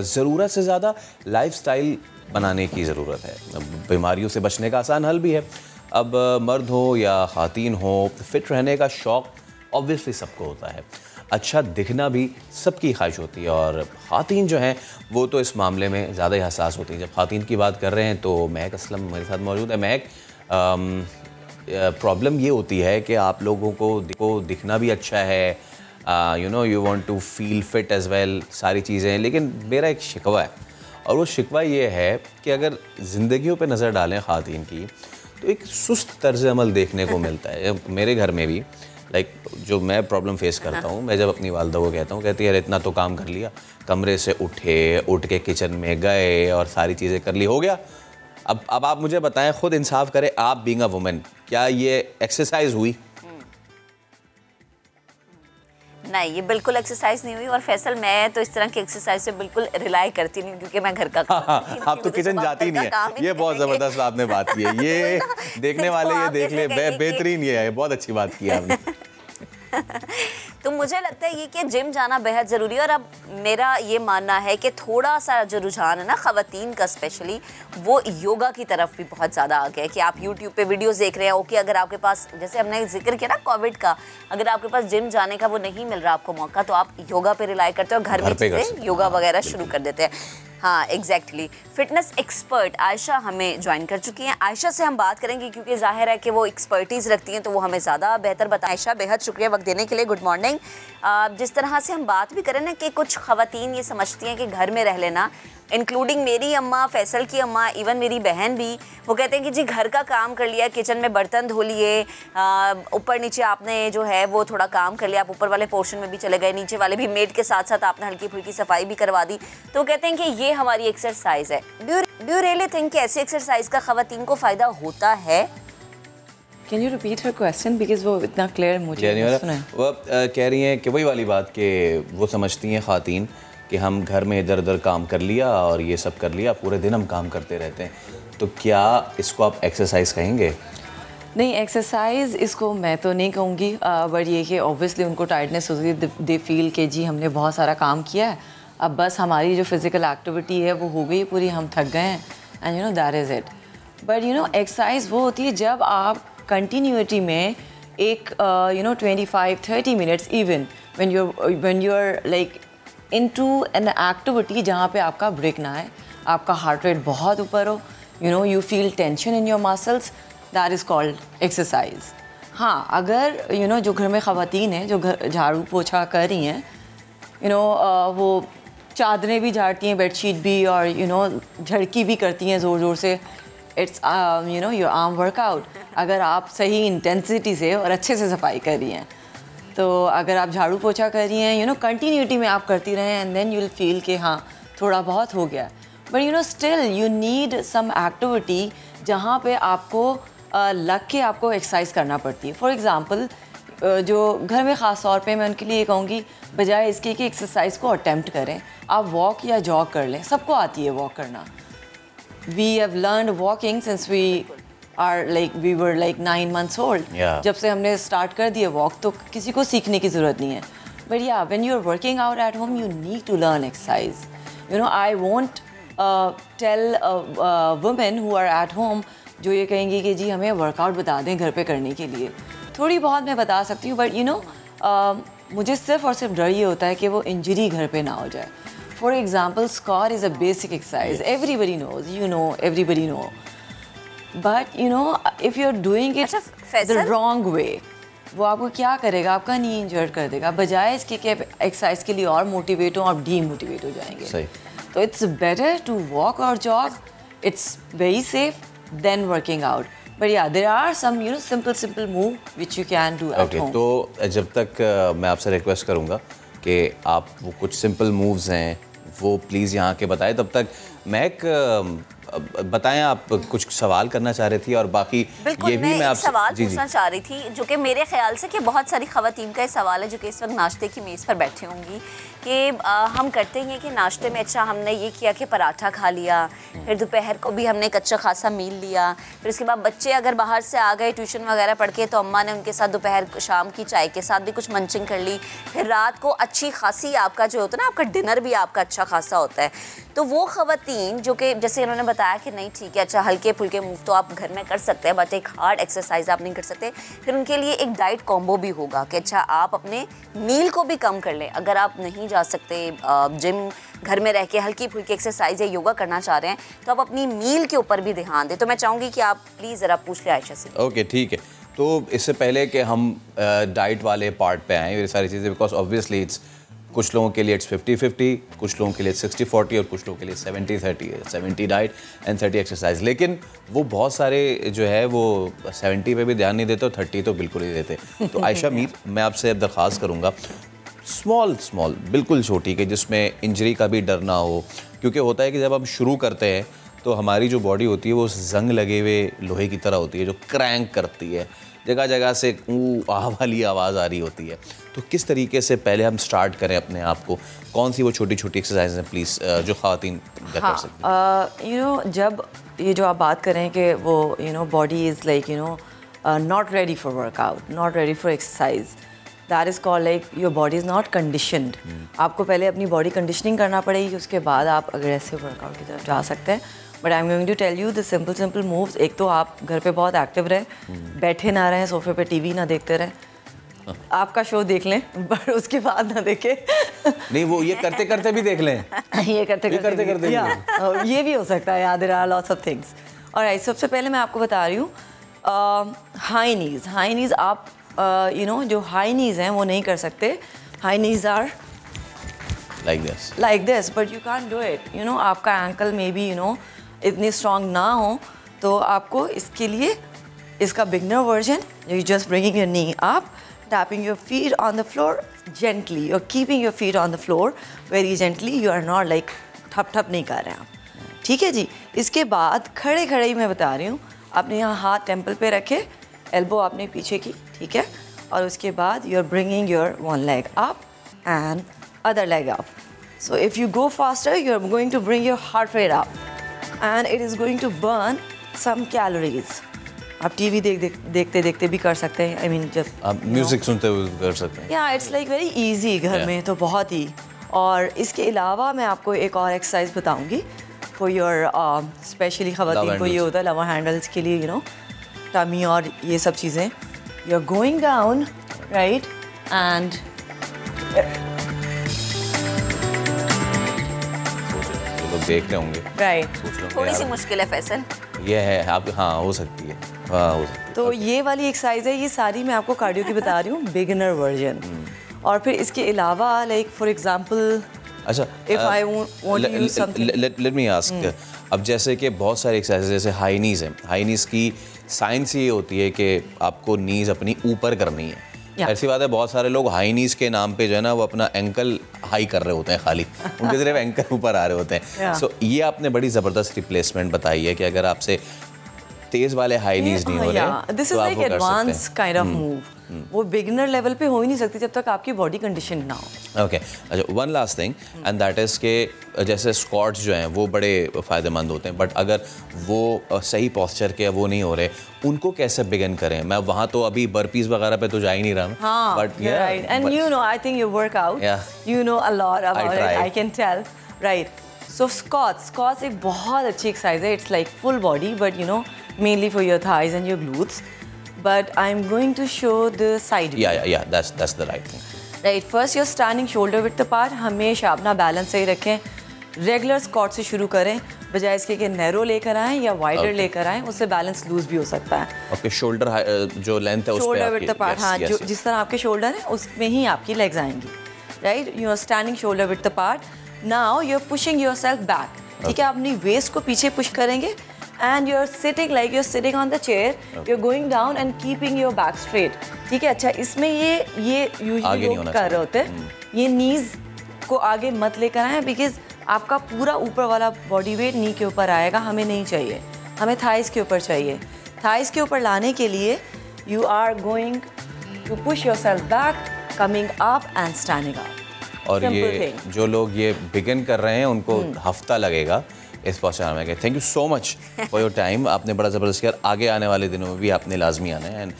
ज़रूरत से ज़्यादा लाइफस्टाइल बनाने की ज़रूरत है। बीमारियों से बचने का आसान हल भी है। अब मर्द हो या ख़ातीन हो, फ़िट रहने का शौक़ ऑब्वियसली सबको होता है। अच्छा दिखना भी सबकी ख्वाहिश होती है और ख़ातीन जो हैं वो तो इस मामले में ज़्यादा ही हसास होती हैं। जब ख़ातीन की बात कर रहे हैं तो महक असलम मेरे साथ मौजूद है। महक, प्रॉब्लम ये होती है कि आप लोगों को दिखना भी अच्छा है, you want to feel fit as well, सारी चीज़ें, लेकिन मेरा एक शिकवा है और वो शिकवा ये है कि अगर ज़िंदगियों पे नज़र डालें ख़ातीन की तो एक सुस्त तर्ज़ अमल देखने को मिलता है। मेरे घर में भी जो मैं प्रॉब्लम फेस करता हूँ, मैं जब अपनी वालदा को कहता हूँ, कहती है यार इतना तो काम कर लिया, कमरे से उठ के किचन में गए और सारी चीज़ें कर ली, हो गया। अब आप मुझे बताएं, खुद इंसाफ करें, आप बीइंग अ वुमेन, क्या ये एक्सरसाइज हुई? नहीं, ये बिल्कुल एक्सरसाइज नहीं हुई। और फैसल, मैं तो इस तरह की एक्सरसाइज से बिल्कुल रिलाई करती नहीं, क्योंकि मैं घर का आप तो किचन जाती नहीं है। ये बहुत ज़बरदस्त आपने बात की है। ये देखने वाले ये देख ले, बेहतरीन ये है, बहुत अच्छी बात की आपने। तो मुझे लगता है ये कि जिम जाना बेहद ज़रूरी है। और अब मेरा ये मानना है कि थोड़ा सा जो रुझान है ना ख़वातीन का स्पेशली, वो योगा की तरफ भी बहुत ज़्यादा आ गया है कि आप यूट्यूब पे वीडियोस देख रहे हैं। ओके, अगर आपके पास, जैसे हमने जिक्र किया ना कोविड का, अगर आपके पास जिम जाने का वो नहीं मिल रहा आपको मौका, तो आप योगा पे रिलाई करते हो और घर में चीज़ें योगा वगैरह शुरू कर देते हैं। हाँ, एग्जैक्टली। फिटनेस एक्सपर्ट आयशा हमें ज्वाइन कर चुकी हैं। आयशा से हम बात करेंगे क्योंकि जाहिर है कि वो एक्सपर्टीज़ रखती हैं, तो वो हमें ज़्यादा बेहतर बताएं। आयशा, बेहद शुक्रिया वक्त देने के लिए। Good morning. जिस तरह से हम बात भी करें ना कि कुछ ख़वातीन ये समझती हैं कि घर में रह लेना, इंक्लूडिंग मेरी अम्मा, फैसल की अम्मा, इवन मेरी बहन भी, वो कहते हैं कि जी घर का काम कर लिया, किचन में बर्तन धो लिए, ऊपर नीचे आपने जो है वो थोड़ा काम कर लिया, आप ऊपर वाले पोर्शन में भी चले गए, नीचे वाले भी मेड के साथ साथ आपने हल्की फुल्की सफाई भी करवा दी, तो वो कहते हैं कि ये हमारी एक्सरसाइज है। डू यू रियली थिंक कि ऐसी एक्सरसाइज का ख़वातीन को फ़ायदा होता है? Can you repeat her question because वो इतना क्लियर मुझे नहीं सुना है। वो कह रही हैं कि वही वाली बात कि वो समझती हैं ख़ातीन कि हम घर में इधर उधर काम कर लिया और ये सब कर लिया, पूरे दिन हम काम करते रहते हैं, तो क्या इसको आप एक्सरसाइज कहेंगे? नहीं, एक्सरसाइज इसको मैं तो नहीं कहूँगी, बट ये कि ऑब्वियसली उनको टायर्डनेस होती है, दे फील कि जी हमने बहुत सारा काम किया है, अब बस हमारी जो फिज़िकल एक्टिविटी है वो हो गई पूरी, हम थक गए हैं, and you know that is it. But you know exercise वो होती है जब आप कंटिन्यूटी में एक 25-30 minutes, even when you are like into an activity जहाँ पे आपका ब्रेक ना है, आपका हार्ट रेट बहुत ऊपर हो, you feel tension in your muscles, that is called exercise. हाँ, अगर जो घर में ख़वातीन हैं जो घर झाड़ू पोछा कर रही हैं, वो चादरें भी झाड़ती हैं, बेडशीट भी, और झड़की भी करती हैं ज़ोर ज़ोर से, इट्स योर आर्म वर्कआउट। अगर आप सही इंटेंसिटी से और अच्छे से सफाई कर रही हैं, तो अगर आप झाड़ू पोछा कर रही हैं, कंटिन्यूटी में आप करती रहें, and then you will feel कि हाँ थोड़ा बहुत हो गया। But still you need some activity जहाँ पे आपको लग के आपको एक्सरसाइज करना पड़ती है। फॉर एग्ज़ाम्पल, जो घर में ख़ास तौर पे मैं उनके लिए कहूँगी, बजाय इसके कि एक्सरसाइज को अटेम्प्ट करें, आप वॉक या जॉग कर लें। सबको आती है वॉक करना। We have learned walking since we were 9 months old। जब से हमने स्टार्ट कर दिया वॉक, तो किसी को सीखने की ज़रूरत नहीं है। बट या when you are working out at home, you need to learn exercise. I won't tell women who are at home जो ये कहेंगी कि जी हमें वर्कआउट बता दें घर पे करने के लिए। थोड़ी बहुत मैं बता सकती हूँ, बट मुझे सिर्फ और सिर्फ डर ये होता है कि वो इंजरी घर पे ना हो जाए। For example, squat is a basic exercise, everybody knows, everybody know, but if you are doing it the wrong way, वो आपको क्या करेगा, आपका नी इंजर्ड कर देगा, बजाय इसके कि एक्सरसाइज के लिए और मोटिवेट हो, आप डीमोटिवेट हो जाएंगे। सही। तो इट्स बेटर टू वॉक और jog, it's very safe then working out. But या there are some simple move which you can do at home. तो जब तक मैं आपसे रिक्वेस्ट करूँगा कि आप वो कुछ सिंपल मूव्स हैं वो प्लीज़ यहाँ के बताएं, तब तक मैं बताएं, आप कुछ सवाल करना चाह रही थी और बाकी ये भी मैं आपसे सवाल पूछना चाह रही थी, जो कि मेरे ख्याल से कि बहुत सारी ख़वातीन का ये सवाल है जो कि इस वक्त नाश्ते की मेज़ पर बैठी होंगी कि हम करते हैं कि नाश्ते में अच्छा हमने ये किया कि पराठा खा लिया, फिर दोपहर को भी हमने कच्चा खासा मील लिया, फिर उसके बाद बच्चे अगर बाहर से आ गए ट्यूशन वगैरह पढ़ के तो अम्मा ने उनके साथ दोपहर शाम की चाय के साथ भी कुछ मंचिंग कर ली, फिर रात को अच्छी खासी आपका जो होता है ना, आपका डिनर भी आपका अच्छा खासा होता है। तो वो ख़वातीन जो कि जैसे इन्होंने बताया कि नहीं ठीक है, अच्छा हल्के फुल्के मूव तो आप घर में कर सकते हैं बट एक हार्ड एक्सरसाइज आप नहीं कर सकते, फिर उनके लिए एक डाइट कॉम्बो भी होगा कि अच्छा आप अपने मील को भी कम कर लें। अगर आप नहीं जा सकते जिम, घर में रह के हल्की फुल्की एक्सरसाइज या योगा करना चाह रहे हैं तो आप अपनी मील के ऊपर भी ध्यान दें। तो मैं चाहूँगी कि आप प्लीज़ ज़रा पूछ लें आयशा से। ओके ठीक है, तो इससे पहले कि हम डाइट वाले पार्ट पे आएँ, ये सारी चीज़ें, बिकॉज ऑब्वियसली इट्स कुछ लोगों के लिए इट्स 50-50, कुछ लोगों के लिए 60-40 और कुछ लोगों के लिए 70-30 है, 70 डाइट एंड 30 एक्सरसाइज। लेकिन वो बहुत सारे जो है वो 70 पे भी ध्यान नहीं देते और 30 तो बिल्कुल नहीं देते। तो आयशा मीर, मैं आपसे अब दरख्वास्त करूँगा स्मॉल बिल्कुल छोटी, कि जिसमें इंजरी का भी डर ना हो, क्योंकि होता है कि जब हम शुरू करते हैं तो हमारी जो बॉडी होती है वो जंग लगे हुए लोहे की तरह होती है जो क्रैंक करती है, जगह जगह से आह वाली आवाज़ आ रही होती है। तो किस तरीके से पहले हम स्टार्ट करें अपने आप को, कौन सी वो छोटी छोटी एक्सरसाइज हैं प्लीज़ जो ख़वातीन कर सकती हैं? यू नो, जब ये जो आप बात करें कि वो body is like not ready for workout, not ready for exercise, that is called like your body is not conditioned. आपको पहले अपनी बॉडी कंडीशनिंग करना पड़ेगी, उसके बाद आप अग्रेसिव वर्कआउट की तरफ जा सकते हैं। But I am going to tell you the simple moves. एक तो आप घर पे बहुत एक्टिव रहें, बैठे ना रहें सोफे पे, टीवी ना देखते रहें, आपका शो देख लें बट उसके बाद ना देखें। नहीं, वो ये करते करते भी देख लें। ये करते करते ये भी हो सकता है, there are lots of things. और सबसे पहले मैं आपको बता रही हूँ हाई नीज़ आप जो हाई नीज़ हैं वो नहीं कर सकते। High knees are like this but you can't do it, आपका एंकल में भी इतनी स्ट्रॉन्ग ना हो, तो आपको इसके लिए इसका beginner version, you just bringing your knee up, tapping your feet on the floor gently, you're keeping your feet on the floor very gently, you are not like ठप नहीं कर रहे हैं आप, ठीक है जी। इसके बाद खड़े ही मैं बता रही हूँ, आपने यहाँ हाथ टेम्पल पे रखे, एल्बो आपने पीछे की, ठीक है, और उसके बाद you are bringing your one leg up and other leg up. So if you go faster, you are going to bring your heart rate up and it is going to burn some calories. आप TV देखते भी कर सकते हैं, I mean जब आप music सुनते हुए कर सकते हैं। Yeah, it's like very easy घर में तो बहुत ही। और इसके अलावा मैं आपको एक और एक्सरसाइज बताऊंगी for your स्पेशली ख़वातीन को ये होता है लवर हैंडल्स के लिए, टमी और ये सब चीज़ें। You are going down, right, and देख रहे होंगे, राइट, थोड़ी सी मुश्किल है फैसल, ये है आप, हाँ हो सकती है, हाँ हो सकती है। तो ये वाली एक्सरसाइज है, ये सारी मैं आपको कार्डियो की बता रही हूँ, बिगिनर वर्जन। और फिर इसके अलावा लाइक फॉर एग्जांपल, अच्छा, if I want to use something, let me ask, अब जैसे कि बहुत सारी एक्सरसाइज जैसे हाई नीज़ है, हाई नीज़ की साइंस ये होती है कि आपको नीज़ अपनी ऊपर करनी है। ऐसी बात है, बहुत सारे लोग हाई नीज़ के नाम पे जो है ना वो अपना एंकल हाई कर रहे होते हैं, खाली उनके सिर्फ एंकल ऊपर आ रहे होते हैं। सो ये आपने बड़ी ज़बरदस्त रिप्लेसमेंट बताई है कि अगर आपसे तेज़ वाले हाई नीज़ नहीं हो रहे, this is like advance kind of move, वो बिगिनर लेवल पे हो ही नहीं सकती जब तक आपकी बॉडी कंडीशन ना हो। ओके, अच्छा, one last thing and that is के जैसे स्क्वाट्स जो हैं वो बड़े फ़ायदेमंद होते हैं, बट अगर वो सही पोस्चर के वो नहीं हो रहे, उनको कैसे बिगिन करें? मैं वहाँ तो अभी बर्पीज वगैरह पे तो जा ही नहीं रहा, हाँ, but right, and I think you work out, you know a lot about it, I can tell, right. So squats एक बहुत अच्छी एक्सरसाइज है, it's like full body but mainly for your thighs and your glutes, but I'm going to show the side view. Yeah, that's the right thing. Right, first you're standing shoulder width apart, हमेशा अपना balance सही रखें, regular squat से शुरू करें, बजाय इसके कि नैरो लेकर आएँ या वाइडर लेकर आएँ, उससे बैलेंस लूज भी हो सकता है। ओके, शोल्डर जो लेंथ है उस पे शोल्डर विड्थ अपार्ट, हाँ, जो जिस तरह आपके शोल्डर हैं उसमें ही आपकी लेग्स आएंगी, right. You are standing shoulder width apart, now you are pushing yourself back, ठीक है, अपनी वेस्ट को पीछे पुश करेंगे and you're sitting like you're sitting on the chair, you're going down and keeping your back straight, ठीक है। अच्छा, इसमें ये usually लोग कर रहे होते हैं, ये नीज को आगे मत लेकर आए बिकॉज आपका पूरा ऊपर वाला बॉडी वेट नी के ऊपर आएगा, हमें नहीं चाहिए, हमें थाइस के ऊपर चाहिए। थाइस के ऊपर लाने के लिए you are going to push yourself back, coming up and standing up. और ये जो लोग ये बिगिन कर रहे हैं उनको हफ्ता लगेगा इस पहुँचाने में। Thank you so much for your time, आपने बड़ा ज़बरदस्त किया। आगे आने वाले दिनों में भी आपने लाजमी आना है। एंड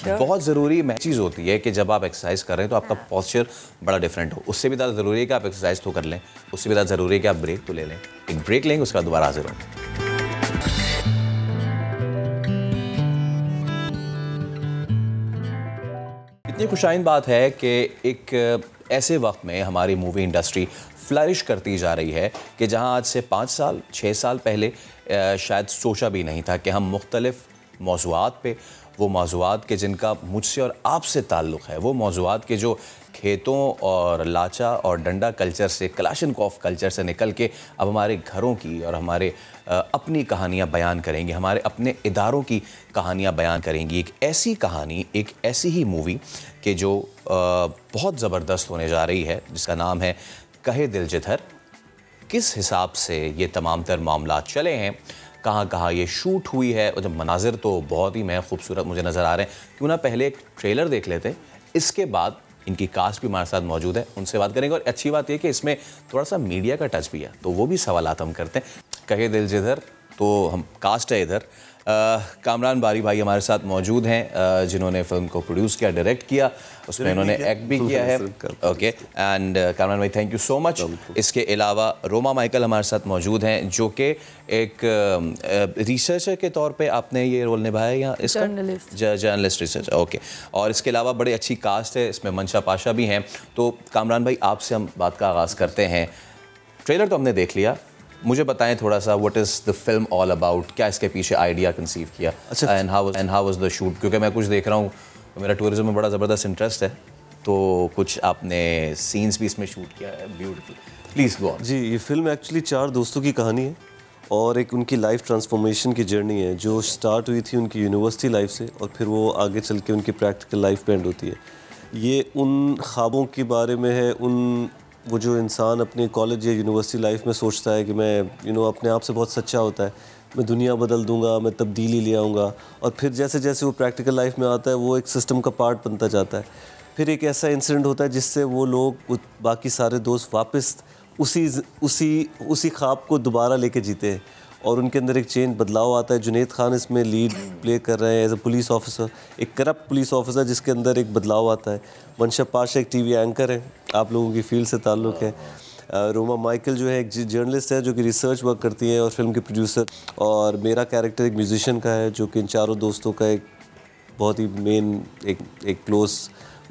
बहुत ज़रूरी चीज़ होती है कि जब आप एक्सरसाइज कर रहे हैं तो आपका पॉस्चर बड़ा डिफरेंट हो। उससे भी ज़्यादा ज़रूरी है कि आप एक्सरसाइज तो कर लें, उससे भी ज़्यादा ज़रूरी है कि आप ब्रेक तो ले लें। एक ब्रेक लेंगे, उसके बाद दोबारा हाजिर होंगे। इतनी खुशाइन बात है कि एक ऐसे वक्त में हमारी मूवी इंडस्ट्री फ्लरिश करती जा रही है कि जहां आज से 5 साल 6 साल पहले शायद सोचा भी नहीं था कि हम मुख्तलिफ मौज़ूआत पे, वो मौज़ूआत के जिनका मुझसे और आपसे ताल्लुक़ है, वो मौज़ूआत के जो खेतों और लाचा और डंडा कल्चर से, कलाशनकॉफ कल्चर से निकल के अब हमारे घरों की और हमारे अपनी कहानियाँ बयान करेंगी, हमारे अपने इदारों की कहानियाँ बयान करेंगी। एक ऐसी कहानी, एक ऐसी ही मूवी कि जो बहुत ज़बरदस्त होने जा रही है, जिसका नाम है कहे दिल जिधर। किस हिसाब से ये तमाम तर मामला चले हैं, कहाँ कहाँ ये शूट हुई है, और जब मनाजिर तो बहुत ही मैं खूबसूरत मुझे नज़र आ रहे हैं। क्यों ना पहले एक ट्रेलर देख लेते, इसके बाद इनकी कास्ट भी हमारे साथ मौजूद है, उनसे बात करेंगे। और अच्छी बात यह कि इसमें थोड़ा सा मीडिया का टच भी है, तो वो भी सवालात हम करते हैं। कहे दिल जिधर तो हम कास्ट है इधर। कामरान बारी भाई हमारे साथ मौजूद हैं, जिन्होंने फिल्म को प्रोड्यूस किया, डायरेक्ट किया, उसमें इन्होंने एक्ट भी किया है। ओके, एंड कामरान भाई थैंक यू सो मच। इसके अलावा रोमा माइकल हमारे साथ मौजूद हैं, जो कि एक रिसर्चर के तौर पे आपने ये रोल निभाया है यहाँ, इसका जर्नलिस्ट रिसर्च। ओके, और इसके अलावा बड़ी अच्छी कास्ट है, इसमें मंशा पाशा भी हैं। तो कामरान भाई आपसे हम बात का आगाज़ करते हैं। ट्रेलर तो हमने देख लिया, मुझे बताएं थोड़ा सा what is the film all about, क्या इसके पीछे आइडिया कंसीव किया, and how was the shoot? क्योंकि मैं कुछ देख रहा हूँ, मेरा टूरिज्म में बड़ा ज़बरदस्त इंटरेस्ट है, तो कुछ आपने सीन्स भी इसमें शूट किया है, ब्यूटीफुल। Please go on. जी, ये फिल्म एक्चुअली 4 दोस्तों की कहानी है और एक उनकी लाइफ ट्रांसफॉर्मेशन की जर्नी है, जो स्टार्ट हुई थी उनकी यूनिवर्सिटी लाइफ से और फिर वो आगे चल के उनकी प्रैक्टिकल लाइफ पे एंड होती है। ये उन ख्वाबों के बारे में है, वो जो इंसान अपने कॉलेज या यूनिवर्सिटी लाइफ में सोचता है कि मैं अपने आप से बहुत सच्चा होता है, मैं दुनिया बदल दूंगा, मैं तब्दीली ले आऊँगा, और फिर जैसे जैसे वो प्रैक्टिकल लाइफ में आता है वो एक सिस्टम का पार्ट बनता जाता है। फिर एक ऐसा इंसिडेंट होता है जिससे वो लोग, बाकी सारे दोस्त वापस उसी ख्वाब को दोबारा लेके जीते हैं और उनके अंदर एक चेंज बदलाव आता है। जुनैद खान इसमें लीड प्ले कर रहे हैं एज ए पुलिस ऑफिसर, एक करप्ट पुलिस ऑफिसर जिसके अंदर एक बदलाव आता है। मंशा पाशा एक टीवी एंकर है, आप लोगों की फील्ड से ताल्लुक़ है। रोमा माइकल जो है एक जर्नलिस्ट है जो कि रिसर्च वर्क करती है और फिल्म की प्रोड्यूसर, और मेरा कैरेक्टर एक म्यूजिशियन का है जो कि इन चारों दोस्तों का एक बहुत ही मेन एक क्लोज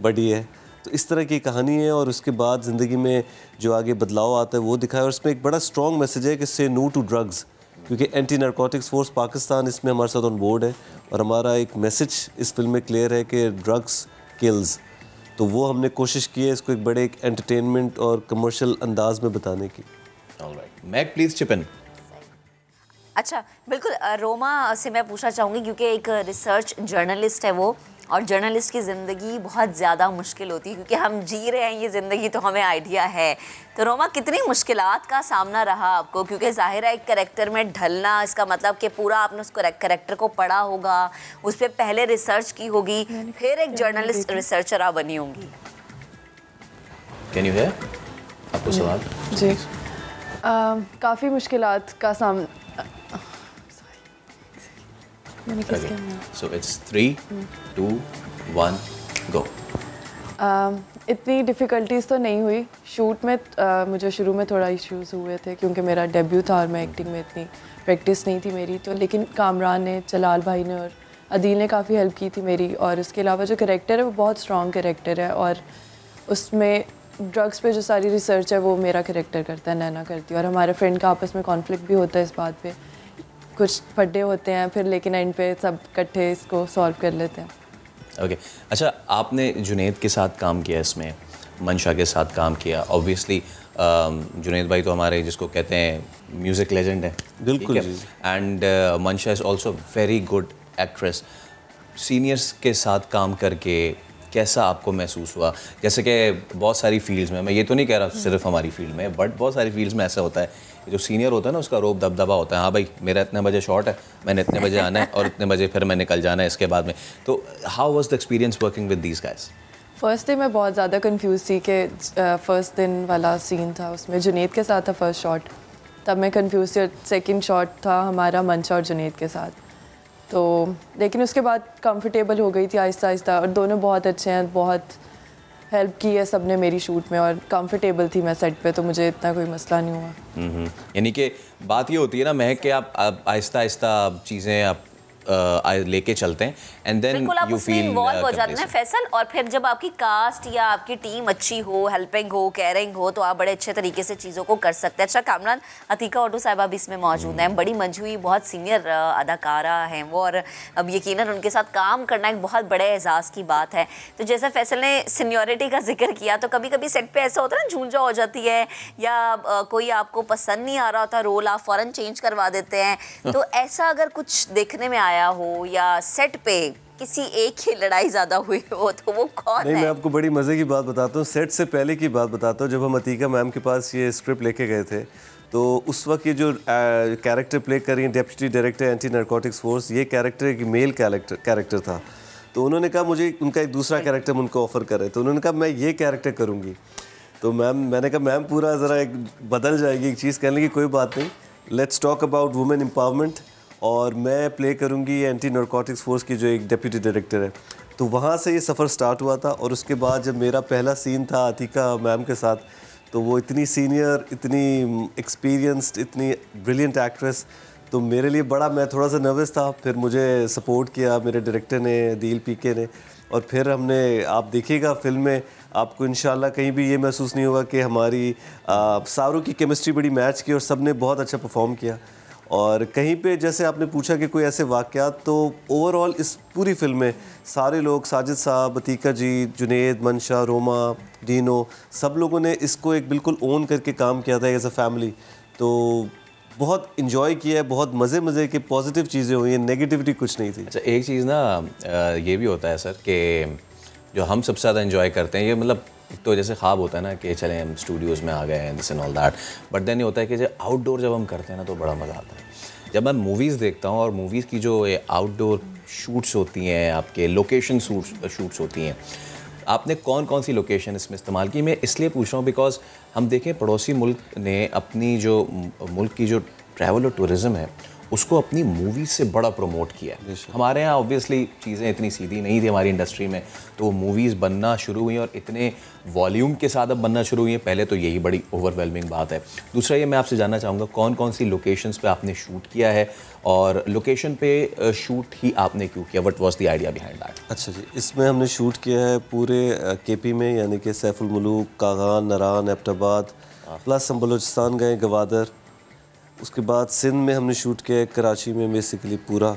बडी है। तो इस तरह की कहानी है और उसके बाद ज़िंदगी में जो आगे बदलाव आता है वो दिखाया। और इसमें एक बड़ा स्ट्रॉन्ग मैसेज है कि से नो टू ड्रग्स, क्योंकि एंटी नारकोटिक्स फोर्स पाकिस्तान इसमें हमारे साथ ऑन बोर्ड है और हमारा एक मैसेज इस फिल्म में क्लियर है कि ड्रग्स किल्स। तो वो हमने कोशिश की है इसको एक बड़े एक एंटरटेनमेंट और कमर्शियल अंदाज में बताने की। Alright, Mac please chip in. अच्छा, बिल्कुल। रोमा से मैं पूछना चाहूँगी, क्योंकि एक रिसर्च जर्नलिस्ट है वो, और जर्नलिस्ट की ज़िंदगी बहुत ज़्यादा मुश्किल होती है, क्योंकि हम जी रहे हैं ये ज़िंदगी तो हमें आइडिया है। तो रोमा, कितनी मुश्किलात का सामना रहा आपको? क्योंकि ज़ाहिर है एक कैरेक्टर में ढलना, इसका मतलब कि पूरा आपने उस कैरेक्टर को पढ़ा होगा, उस पर पहले रिसर्च की होगी, फिर एक जर्नलिस्ट रिसर्चर आप बनी होंगी। Can you here? आपको सवाल? जी, काफ़ी मुश्किलात का सामना। So it's 3, 2, 1, go. इतनी डिफ़िकल्टीज़ तो नहीं हुई शूट में। मुझे शुरू में थोड़ा इश्यूज़ हुए थे क्योंकि मेरा डेब्यू था और मैं एक्टिंग में इतनी प्रैक्टिस नहीं थी मेरी, तो लेकिन कामरान ने, जलाल भाई ने और अदील ने काफ़ी हेल्प की थी मेरी। और इसके अलावा जो कैरेक्टर है वो बहुत स्ट्रॉन्ग कैरेक्टर है और उसमें ड्रग्स पे जो सारी रिसर्च है वो मेरा कैरेक्टर करता है, नैना करती है। और हमारे फ्रेंड का आपस में कॉन्फ्लिक्ट भी होता है इस बात पे, कुछ पड्डे होते हैं, फिर लेकिन एंड पे सब इकट्ठे इसको सॉल्व कर लेते हैं। ओके, अच्छा, आपने जुनैद के साथ काम किया, इसमें मंशा के साथ काम किया। ऑब्वियसली जुनैद भाई तो हमारे जिसको कहते हैं म्यूज़िक लेजेंड है, बिल्कुल, एंड मंशा is also very good actress. Seniors के साथ काम करके कैसा आपको महसूस हुआ? जैसे कि बहुत सारी फील्ड्स में, मैं ये तो नहीं कह रहा सिर्फ हमारी फील्ड में, बट बहुत सारी फील्ड्स में ऐसा होता है, जो सीनियर होता है ना उसका रोब दबदबा होता है, हाँ भाई मेरा इतने बजे शॉट है, मैंने इतने बजे आना है और इतने बजे फिर मैं निकल जाना है इसके बाद में। तो how was the experience working with these guys? First day मैं बहुत ज़्यादा कंफ्यूज थी कि फर्स्ट दिन वाला सीन था उसमें जुनैद के साथ था फर्स्ट शॉट, तब मैं कंफ्यूज थी। सेकंड शॉट था हमारा मंशा और जुनैद के साथ, तो लेकिन उसके बाद कंफर्टेबल हो गई थी आहिस्ता आहिस्ता, और दोनों बहुत अच्छे हैं, बहुत हेल्प की है सबने मेरी शूट में, और कंफर्टेबल थी मैं सेट पे, तो मुझे इतना कोई मसला नहीं हुआ। यानी कि बात ये होती है ना महक कि आप आहिस्ता आहिस्ता चीज़ें आप लेके चलते हैं एंड देन बिल्कुल आप यू उसमें फील इन्वॉल्व हो जाते हैं फैसल, और फिर जब आपकी कास्ट या आपकी टीम अच्छी हो, हेल्पिंग हो, केयरिंग हो, तो आप बड़े अच्छे तरीके से चीज़ों को कर सकते हैं। अच्छा कामरान, अतीका ऑटो साहिबा भी इसमें मौजूद हैं, बड़ी मंझी हुई, बहुत सीनियर अदाकारा हैं वो, और अब यकीनन उनके साथ काम करना एक बहुत बड़े एजाज़ की बात है। तो जैसे फैसल ने सीनियरिटी का जिक्र किया, तो कभी कभी सेट पे ऐसा होता है ना, झूंझा हो जाती है, या कोई आपको पसंद नहीं आ रहा होता रोल, आप फ़ौरन चेंज करवा देते हैं, तो ऐसा अगर कुछ देखने में आया हो या सेट पे किसी एक की लड़ाई ज्यादा हुई हो, तो वो कौन नहीं, है? मैं आपको बड़ी मज़े की बात बताता हूँ, सेट से पहले की बात बताता हूँ। जब हम अतीका मैम के पास ये स्क्रिप्ट लेके गए थे, तो उस वक्त ये जो कैरेक्टर प्ले कर रही हैं deputy director anti narcotics force, ये कैरेक्टर एक मेल कैरेक्टर था। तो उन्होंने कहा मुझे उनका एक दूसरा कैरेक्टर उनको ऑफ़र करे, तो उन्होंने कहा मैं ये कैरेक्टर करूँगी। तो मैंने कहा मैम पूरा ज़रा एक बदल जाएगी एक चीज़, कहने की कोई बात नहीं, let's talk about women empowerment, और मैं प्ले करूँगी एंटी नारकोटिक्स फोर्स की जो एक डिप्टी डायरेक्टर है। तो वहाँ से ये सफ़र स्टार्ट हुआ था, और उसके बाद जब मेरा पहला सीन था अतीका मैम के साथ, तो वो इतनी सीनियर, इतनी एक्सपीरियंस्ड, इतनी ब्रिलियंट एक्ट्रेस, तो मेरे लिए बड़ा, मैं थोड़ा सा नर्वस था। फिर मुझे सपोर्ट किया मेरे डायरेक्टर ने, दिल पीके ने, और फिर हमने, आप देखिएगा फिल्म में आपको इंशाल्लाह कहीं भी ये महसूस नहीं होगा कि हमारी सारों की केमिस्ट्री बड़ी मैच की और सब ने बहुत अच्छा परफॉर्म किया। और कहीं पे जैसे आपने पूछा कि कोई ऐसे वाक़यात, तो ओवरऑल इस पूरी फिल्म में सारे लोग, साजिद साहब, अतीका जी, जुनैद, मंशा, रोमा, डीनो, सब लोगों ने इसको एक बिल्कुल ओन करके काम किया था एज अ फैमिली। तो बहुत इन्जॉय किया है, बहुत मज़े के पॉजिटिव चीज़ें हुई हैं, नेगेटिविटी कुछ नहीं थी। अच्छा एक चीज़ ना ये भी होता है सर कि जो हम सबसे ज़्यादा इन्जॉय करते हैं, ये मतलब तो जैसे ख्वाब होता है ना कि चलें हम स्टूडियोज़ में आ गए हैं this and all that, but then ये होता है कि जब आउटडोर जब हम करते हैं ना तो बड़ा मज़ा आता है। जब मैं मूवीज़ देखता हूँ और मूवीज़ की जो ये आउटडोर शूट्स होती हैं, आपके लोकेशन शूट्स होती हैं, आपने कौन कौन सी लोकेशन इसमें इस्तेमाल की? मैं इसलिए पूछ रहा हूँ बिकॉज हम देखें पड़ोसी मुल्क ने अपनी जो मुल्क की जो ट्रैवल और टूरिज़म है उसको अपनी मूवीज़ से बड़ा प्रमोट किया है। हमारे यहाँ ऑब्वियसली चीज़ें इतनी सीधी नहीं थी हमारी इंडस्ट्री में, तो वो मूवीज़ बनना शुरू हुई और इतने वॉल्यूम के साथ अब बनना शुरू हुई हैं। पहले तो यही बड़ी ओवरवेलमिंग बात है। दूसरा ये मैं आपसे जानना चाहूँगा कौन कौन सी लोकेशंस पे आपने शूट किया है, और लोकेशन पे शूट ही आपने क्यों किया? What was the idea behind that? अच्छा जी, इसमें हमने शूट किया है पूरे केपी में, यानी कि सैफुल मुलूक, कागान, नरान, एबटाबाद, प्लस हम बलूचिस्तान गए, गवादर, उसके बाद सिंध में हमने शूट किया है, कराची में बेसिकली पूरा।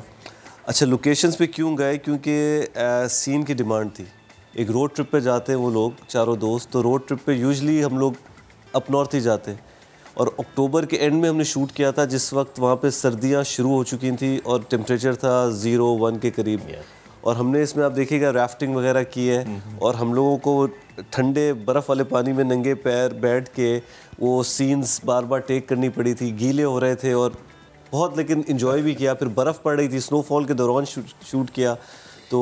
अच्छा लोकेशंस पे क्यों गए? क्योंकि सीन की डिमांड थी। एक रोड ट्रिप पे जाते हैं वो लोग चारों दोस्त, तो रोड ट्रिप पे यूजुअली हम लोग अप नॉर्थ ही जाते हैं, और अक्टूबर के एंड में हमने शूट किया था जिस वक्त वहाँ पे सर्दियाँ शुरू हो चुकी थी और टेम्परेचर था 0-1 के करीब। और हमने इसमें आप देखिएगा राफ्टिंग वगैरह की है, और हम लोगों को ठंडे बर्फ़ वाले पानी में नंगे पैर बैठ के वो सीन्स बार बार टेक करनी पड़ी थी, गीले हो रहे थे, और बहुत लेकिन इन्जॉय भी किया। फिर बर्फ़ पड़ रही थी, स्नोफॉल के दौरान शूट किया, तो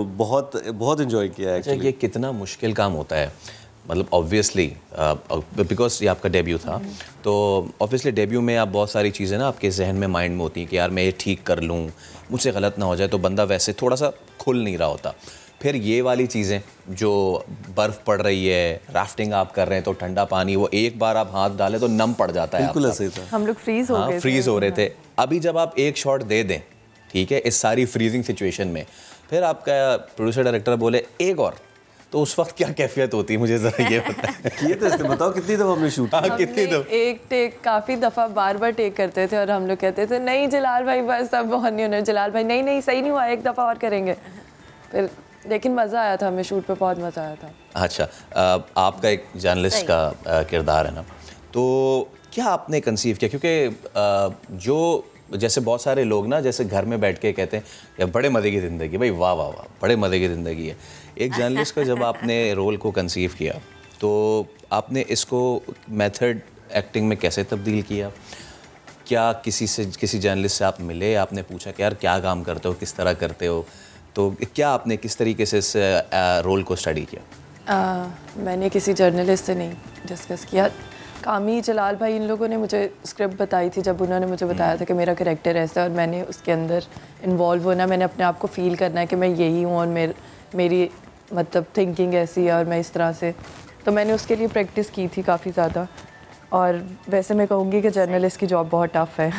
बहुत इन्जॉय किया। अच्छा ये कितना मुश्किल काम होता है? मतलब ऑब्वियसली बिकॉज ये आपका डेब्यू था, तो ऑब्वियसली डेब्यू में आप बहुत सारी चीज़ें ना आपके जहन में माइंड में होती हैं कि यार मैं ये ठीक कर लूँ, मुझसे गलत ना हो जाए, तो बंदा वैसे थोड़ा सा खुल नहीं रहा होता। फिर ये वाली चीज़ें जो बर्फ़ पड़ रही है, राफ्टिंग आप कर रहे हैं तो ठंडा पानी, वो एक बार आप हाथ डालें तो नम पड़ जाता है। बिल्कुल ऐसे ही था, हम लोग फ्रीज हो गए, फ्रीज हो रहे थे। अभी जब आप एक शॉट दे दें, ठीक है, इस सारी फ्रीजिंग सिचुएशन में, फिर आपका प्रोड्यूसर डायरेक्टर बोले एक और, तो उस वक्त क्या कैफियत होती है? मुझे ज़रा ये बताएं। ये तो इससे बताओ कितनी दफ़ा हमने शूट किया? कितनी दफ़ा? एक टेक काफ़ी दफ़ा बार बार टेक करते थे, और हम लोग कहते थे नहीं जलाल भाई बस अब बहुत नहीं होना, जलाल भाई नहीं सही नहीं हुआ, एक दफ़ा और करेंगे। फिर लेकिन मज़ा आया था, हमें शूट पे बहुत मज़ा आया था। अच्छा आपका एक जर्नलिस्ट का किरदार है ना, तो क्या आपने कंसीव किया? क्योंकि जो जैसे बहुत सारे लोग ना जैसे घर में बैठ के कहते हैं यार बड़े मज़े की ज़िंदगी, भाई वाह वाह वाह बड़े मज़े की ज़िंदगी है। एक जर्नलिस्ट को जब आपने रोल को कंसीव किया तो आपने इसको मेथड एक्टिंग में कैसे तब्दील किया? क्या किसी जर्नलिस्ट से आप मिले, आपने पूछा कि यार क्या काम करते हो, किस तरह करते हो, तो क्या आपने किस तरीके से इस रोल को स्टडी किया? मैंने किसी जर्नलिस्ट से नहीं डिस्कस किया। कामी, जलाल भाई, इन लोगों ने मुझे स्क्रिप्ट बताई थी जब उन्होंने मुझे बताया था कि मेरा कैरेक्टर ऐसा है और मैंने उसके अंदर इन्वॉल्व होना, मैंने अपने आप को फील करना है कि मैं यही हूँ और मेरी मतलब थिंकिंग ऐसी है और मैं इस तरह से, तो मैंने उसके लिए प्रैक्टिस की थी काफ़ी ज़्यादा। और वैसे मैं कहूँगी कि जर्नलिस्ट की जॉब बहुत टफ है।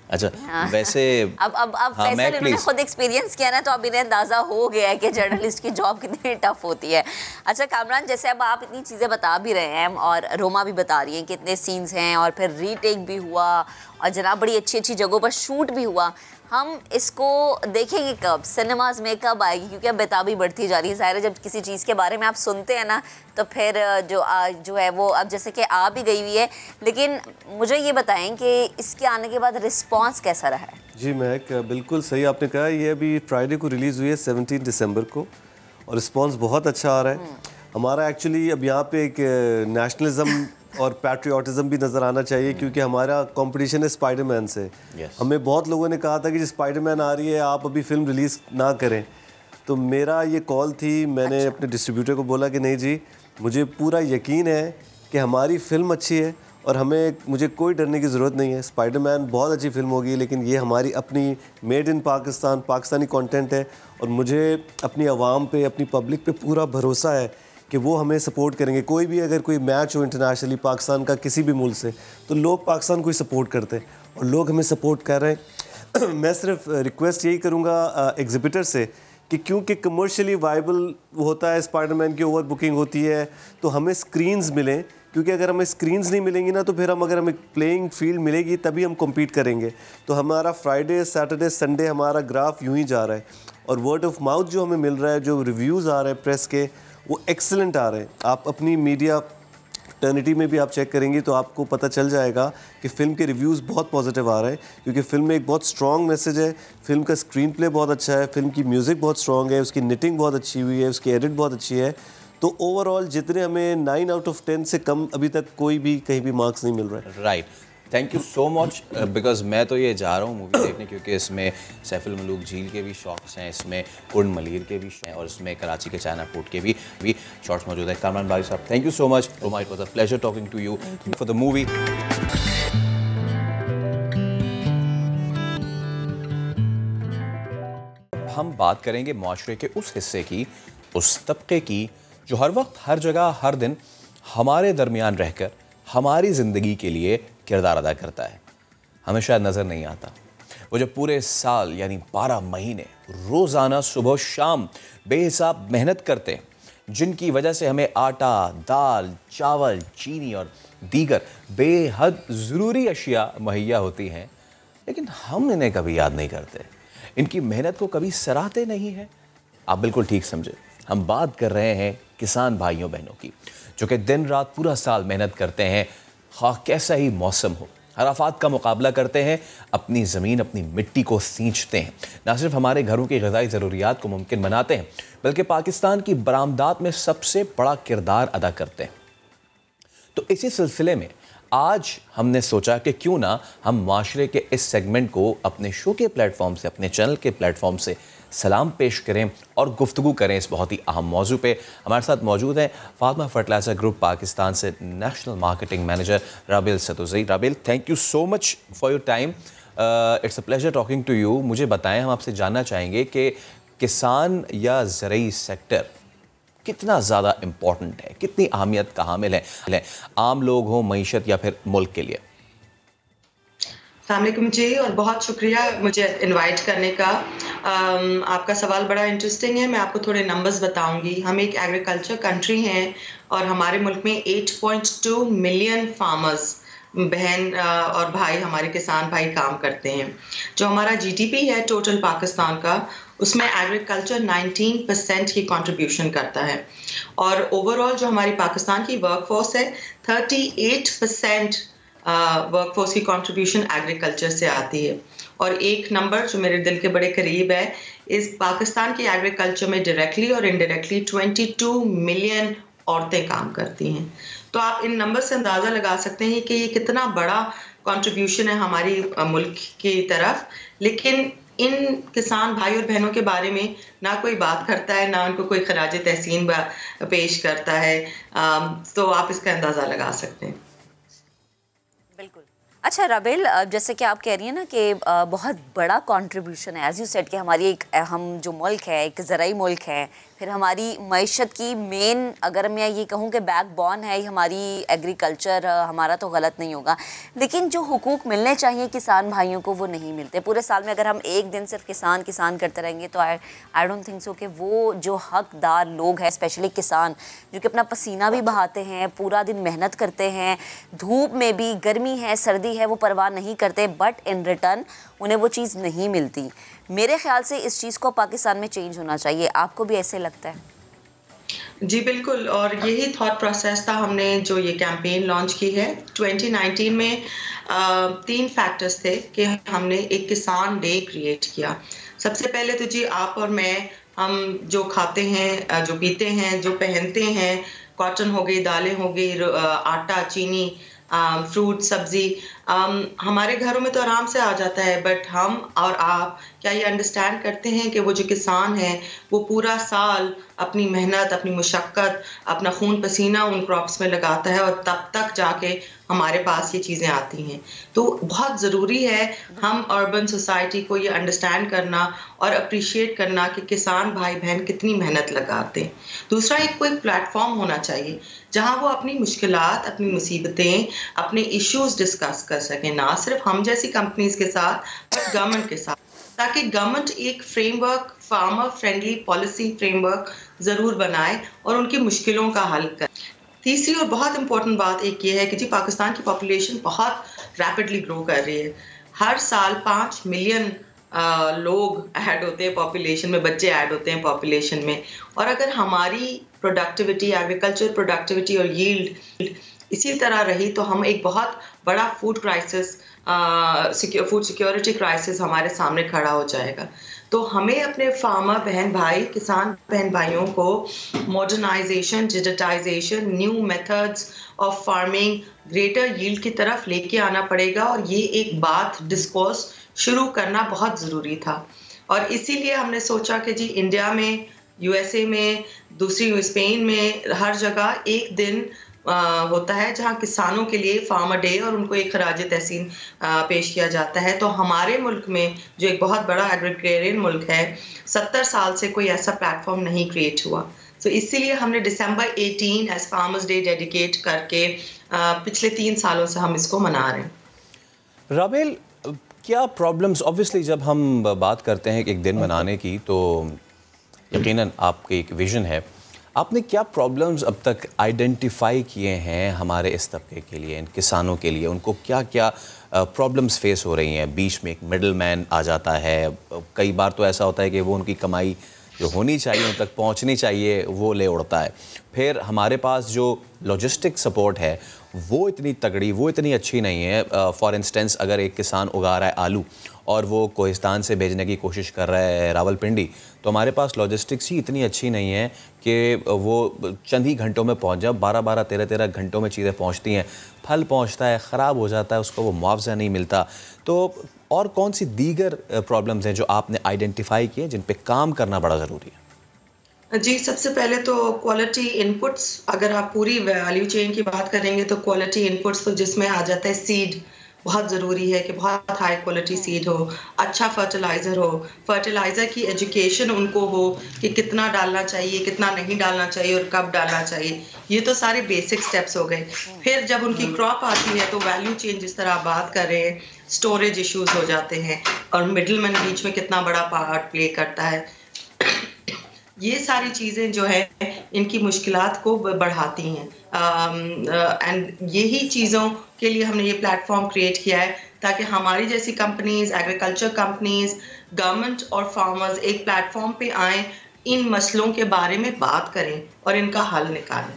अच्छा, वैसे अब फैसल इन्होंने खुद एक्सपीरियंस किया ना, तो अब इन्हें अंदाज़ा हो गया है कि जर्नलिस्ट की जॉब कितनी टफ होती है। अच्छा कामरान, जैसे अब आप इतनी चीज़ें बता भी रहे हैं और रोमा भी बता रही हैं कि इतने सीन्स हैं और फिर रीटेक भी हुआ और जनाब बड़ी अच्छी अच्छी जगहों पर शूट भी हुआ, हम इसको देखेंगे कब, सिनेमाज में कब आएगी? क्योंकि अब बेताबी बढ़ती जा रही है। ज़ाहिर है जब किसी चीज़ के बारे में आप सुनते हैं ना तो फिर जो है वो अब जैसे कि आ भी गई हुई है, लेकिन मुझे ये बताएं कि इसके आने के बाद रिस्पांस कैसा रहा है? जी महक, बिल्कुल सही आपने कहा। ये अभी फ्राइडे को रिलीज़ हुई है 17 दिसंबर को और रिस्पांस बहुत अच्छा आ रहा है। हमारा एक्चुअली अब यहाँ पे एक नेशनलिज्म और पैट्रियाटिज्म भी नज़र आना चाहिए क्योंकि हमारा कंपटीशन है स्पाइडरमैन से। हमें बहुत लोगों ने कहा था कि स्पाइडरमैन आ रही है, आप अभी फिल्म रिलीज़ ना करें, तो मेरा ये कॉल थी। मैंने अपने डिस्ट्रीब्यूटर को बोला कि नहीं जी, मुझे पूरा यकीन है कि हमारी फ़िल्म अच्छी है और मुझे कोई डरने की ज़रूरत नहीं है। स्पाइडरमैन बहुत अच्छी फ़िल्म होगी, लेकिन ये हमारी अपनी made in Pakistan Pakistani content है और मुझे अपनी आवाम पे, अपनी पब्लिक पे पूरा भरोसा है कि वो हमें सपोर्ट करेंगे। कोई भी अगर कोई मैच हो इंटरनेशनली पाकिस्तान का किसी भी मुल्क से, तो लोग पाकिस्तान को ही सपोर्ट करते हैं और लोग हमें सपोर्ट कर रहे हैं। मैं सिर्फ रिक्वेस्ट यही करूँगा एग्जिबिटर से कि क्योंकि कमर्शियली वाइबल होता है, स्पाइडरमैन की ओवर बुकिंग होती है, तो हमें स्क्रीन्स मिलें, क्योंकि अगर हमें स्क्रीन्स नहीं मिलेंगी ना तो फिर अगर हमें प्लेइंग फील्ड मिलेगी तभी हम कम्पीट करेंगे। तो हमारा फ्राइडे, सैटरडे, संडे हमारा ग्राफ यूँ ही जा रहा है और वर्ड ऑफ माउथ जो हमें मिल रहा है, जो रिव्यूज़ आ रहे हैं प्रेस के, वो एक्सेलेंट आ रहे हैं। आप अपनी मीडिया टर्निटी में भी आप चेक करेंगे तो आपको पता चल जाएगा कि फ़िल्म के रिव्यूज़ बहुत पॉजिटिव आ रहे हैं क्योंकि फ़िल्म में एक बहुत स्ट्रॉन्ग मैसेज है, फ़िल्म का स्क्रीन प्ले बहुत अच्छा है, फ़िल्म की म्यूज़िक बहुत स्ट्रॉन्ग है, उसकी निटिंग बहुत अच्छी हुई है, उसकी एडिट बहुत अच्छी है। तो ओवरऑल जितने हमें 9 आउट ऑफ 10 से कम अभी तक कोई भी कहीं भी मार्क्स नहीं मिल रहा है। Right, thank you so much. Because मैं तो ये जा रहा हूँ मूवी देखने क्योंकि इसमें सैफुल मलूक झील के भी शॉट्स हैं, इसमें कुर्न मलीर के भी हैं और इसमें कराची के चाइना पोर्ट के भी शॉट्स मौजूद हैं। Kamran Bari sahab, thank you so much. Roma, it was a pleasure talking to you for the movie. हम बात करेंगे माशरे के उस हिस्से की, उस तबके की जो हर वक्त, हर जगह, हर दिन हमारे दरमियान रहकर हमारी ज़िंदगी के लिए किरदार अदा करता है। हमें शायद नज़र नहीं आता। वो जो पूरे साल यानी 12 महीने रोज़ाना सुबह शाम बेहिसाब मेहनत करते हैं, जिनकी वजह से हमें आटा, दाल, चावल, चीनी और दीगर बेहद ज़रूरी अशिया मुहैया होती हैं, लेकिन हम इन्हें कभी याद नहीं करते, इनकी मेहनत को कभी सराहते नहीं हैं। आप बिल्कुल ठीक समझे, हम बात कर रहे हैं किसान भाइयों बहनों की, जो कि दिन रात पूरा साल मेहनत करते हैं, ख़ाह कैसा ही मौसम हो, हर आफात का मुकाबला करते हैं, अपनी ज़मीन, अपनी मिट्टी को सींचते हैं, ना सिर्फ हमारे घरों की ग़िज़ाई ज़रूरियात को मुमकिन बनाते हैं, बल्कि पाकिस्तान की बरामदात में सबसे बड़ा किरदार अदा करते हैं। तो इसी सिलसिले में आज हमने सोचा कि क्यों ना हम माशरे के इस सेगमेंट को अपने शो के प्लेटफॉर्म से, अपने चैनल के प्लेटफॉर्म से सलाम पेश करें और गुफ्तगू करें इस बहुत ही अहम मौजू पे। हमारे साथ मौजूद हैं फातिमा फर्टिलाइज़र ग्रुप पाकिस्तान से national marketing manager Rabil Satuzai. Rabil, thank you so much for your time. It's a pleasure talking to you. मुझे बताएं, हम आपसे जानना चाहेंगे कि किसान या ज़रई सेक्टर कितना ज़्यादा इम्पॉर्टेंट है, कितनी अहमियत का हामिल है, आम लोग हों, मईशत या फिर मुल्क के लिए। अस्सलामुअलैकुम जी, और बहुत शुक्रिया मुझे इनवाइट करने का। आपका सवाल बड़ा इंटरेस्टिंग है। मैं आपको थोड़े नंबर्स बताऊंगी। हम एक एग्रीकल्चर कंट्री हैं और हमारे मुल्क में 8.2 मिलियन फार्मर्स, बहन और भाई, हमारे किसान भाई काम करते हैं। जो हमारा जीडीपी है टोटल पाकिस्तान का, उसमें एग्रीकल्चर 19% की कंट्रीब्यूशन करता है और ओवरऑल जो हमारी पाकिस्तान की वर्कफोर्स है 38% वर्कफोर्स की कंट्रीब्यूशन एग्रीकल्चर से आती है। और एक नंबर जो मेरे दिल के बड़े करीब है, इस पाकिस्तान की एग्रीकल्चर में डायरेक्टली और इनडायरेक्टली 22 मिलियन औरतें काम करती हैं। तो आप इन नंबर से अंदाज़ा लगा सकते हैं कि ये कितना बड़ा कंट्रीब्यूशन है हमारी मुल्क की तरफ। लेकिन इन किसान भाई और बहनों के बारे में ना कोई बात करता है, ना उनको कोई खराज तहसीन पेश करता है। तो आप इसका अंदाज़ा लगा सकते हैं। बिल्कुल। अच्छा राबेल, जैसे कि आप कह रही हैं ना कि बहुत बड़ा कंट्रीब्यूशन है, एज यू सेड कि हमारी एक हम जो मुल्क है एक ज़राई मुल्क है, फिर हमारी मईशत की मेन, अगर मैं ये कहूँ कि बैकबोन है हमारी एग्रीकल्चर, हमारा तो गलत नहीं होगा, लेकिन जो हुकूक मिलने चाहिए किसान भाइयों को वो नहीं मिलते। पूरे साल में अगर हम एक दिन सिर्फ किसान किसान करते रहेंगे तो आई डोंट थिंक सो कि वो जो हकदार लोग हैं, स्पेशली किसान जो कि अपना पसीना भी बहाते हैं, पूरा दिन मेहनत करते हैं, धूप में भी, गर्मी है सर्दी है, वो परवाह नहीं करते, बट इन रिटर्न उन्हें वो चीज़ नहीं मिलती। मेरे ख्याल से इस चीज़ को पाकिस्तान में चेंज होना चाहिए। आपको भी ऐसे लगता है? जी बिल्कुल, और यही थॉट प्रोसेस था हमने जो ये कैंपेन लॉन्च की है 2019 में। 3 फैक्टर्स थे कि हमने एक किसान डे क्रिएट किया। सबसे पहले तो जी आप और मैं, हम जो खाते हैं, जो पीते हैं, जो पहनते हैं, कॉटन हो गई, दालें हो गई, आटा, चीनी, फ्रूट, सब्जी, हमारे घरों में तो आराम से आ जाता है। बट हम और आप क्या ये अंडरस्टैंड करते हैं कि वो जो किसान है वो पूरा साल अपनी मेहनत, अपनी मुशक्क़त, अपना खून पसीना उन क्रॉप्स में लगाता है और तब तक जाके हमारे पास ये चीज़ें आती हैं। तो बहुत ज़रूरी है हम अर्बन सोसाइटी को ये अंडरस्टैंड करना और अप्रिशिएट करना कि किसान भाई बहन कितनी मेहनत लगाते हैं। दूसरा, एक कोई प्लेटफॉर्म होना चाहिए जहाँ वो अपनी मुश्किलात, अपनी मुसीबतें, अपने इश्यूज डिस्कस कर सकें, ना सिर्फ हम जैसी कंपनीज के साथ बट गवर्नमेंट के साथ, ताकि गवर्नमेंट एक framework, farmer friendly policy framework ज़रूर बनाए और उनकी मुश्किलों का हल करे। तीसरी और बहुत इंपॉर्टेंट बात एक ये है कि जी पाकिस्तान की पॉपुलेशन बहुत रैपिडली ग्रो कर रही है। हर साल 5 मिलियन लोग ऐड होते हैं पॉपुलेशन में, बच्चे ऐड होते हैं पॉपुलेशन में। और अगर हमारी प्रोडक्टिविटी, एग्रीकल्चर प्रोडक्टिविटी और यील्ड इसी तरह रही तो हम एक बहुत बड़ा food crisis, food security crisis हमारे सामने खड़ा हो जाएगा। तो हमें अपने फार्मर बहन भाई, किसान बहन भाइयों को modernisation, digitisation, new methods of farming, greater yield की तरफ लेके आना पड़ेगा। और ये एक बात, डिस्कोर्स शुरू करना बहुत ज़रूरी था। और इसीलिए हमने सोचा कि जी इंडिया में, यूएसए में, दूसरी स्पेन में, हर जगह एक दिन होता है जहाँ किसानों के लिए फार्मर डे और उनको एक खराज तहसीन पेश किया जाता है। तो हमारे मुल्क में जो एक बहुत बड़ा एग्रीकल्चरल मुल्क है, 70 साल से कोई ऐसा प्लेटफॉर्म नहीं क्रिएट हुआ। तो इसीलिए हमने दिसंबर 18 एज फार्मर्स डे डेडिकेट करके पिछले 3 सालों से हम इसको मना रहे हैं। राबेल, क्या प्रॉब्लम्स, ऑब्वियसली जब हम बात करते हैं एक दिन मनाने की तो यकीनन आपकी एक विजन है, आपने क्या प्रॉब्लम्स अब तक आइडेंटिफाई किए हैं हमारे इस तबके के लिए, इन किसानों के लिए? उनको क्या क्या प्रॉब्लम्स फेस हो रही हैं? बीच में एक मिडल मैन आ जाता है, कई बार तो ऐसा होता है कि वो उनकी कमाई जो होनी चाहिए, उन तक पहुंचनी चाहिए, वो ले उड़ता है। फिर हमारे पास जो लॉजिस्टिक सपोर्ट है वो इतनी तगड़ी, वो इतनी अच्छी नहीं है। फॉर इंस्टेंस अगर एक किसान उगा रहा है आलू और वो कोहिस्तान से भेजने की कोशिश कर रहा है रावलपिंडी, तो हमारे पास लॉजिस्टिक्स ही इतनी अच्छी नहीं है कि वो चंद ही घंटों में पहुंच जाए। 12-12, 13-13 घंटों में चीज़ें पहुंचती हैं, फल पहुंचता है, ख़राब हो जाता है, उसको वो मुआवजा नहीं मिलता। तो और कौन सी दीगर प्रॉब्लम्स हैं जो आपने आइडेंटिफाई किए जिन पे काम करना बड़ा ज़रूरी है? जी, सबसे पहले तो क्वालिटी इनपुट्स, अगर आप पूरी वैल्यू चेन की बात करेंगे तो क्वालिटी इनपुट्स, तो जिसमें आ जाता है सीड, बहुत ज़रूरी है कि बहुत हाई क्वालिटी सीड हो, अच्छा फर्टिलाइज़र हो, फर्टिलाइज़र की एजुकेशन उनको हो कि कितना डालना चाहिए, कितना नहीं डालना चाहिए और कब डालना चाहिए। ये तो सारे बेसिक स्टेप्स हो गए। फिर जब उनकी क्रॉप आती है तो वैल्यू चेन जिस तरह आप बात कर रहे हैं, स्टोरेज इश्यूज हो जाते हैं और मिडलमैन बीच में कितना बड़ा पार्ट प्ले करता है। ये सारी चीज़ें जो है इनकी मुश्किलात को बढ़ाती हैं। एंड यही चीज़ों के लिए हमने ये प्लेटफॉर्म क्रिएट किया है ताकि हमारी जैसी कंपनीज, एग्रीकल्चर कंपनीज, गवर्नमेंट और फार्मर्स एक प्लेटफॉर्म पे आएँ, इन मसलों के बारे में बात करें और इनका हल निकालें।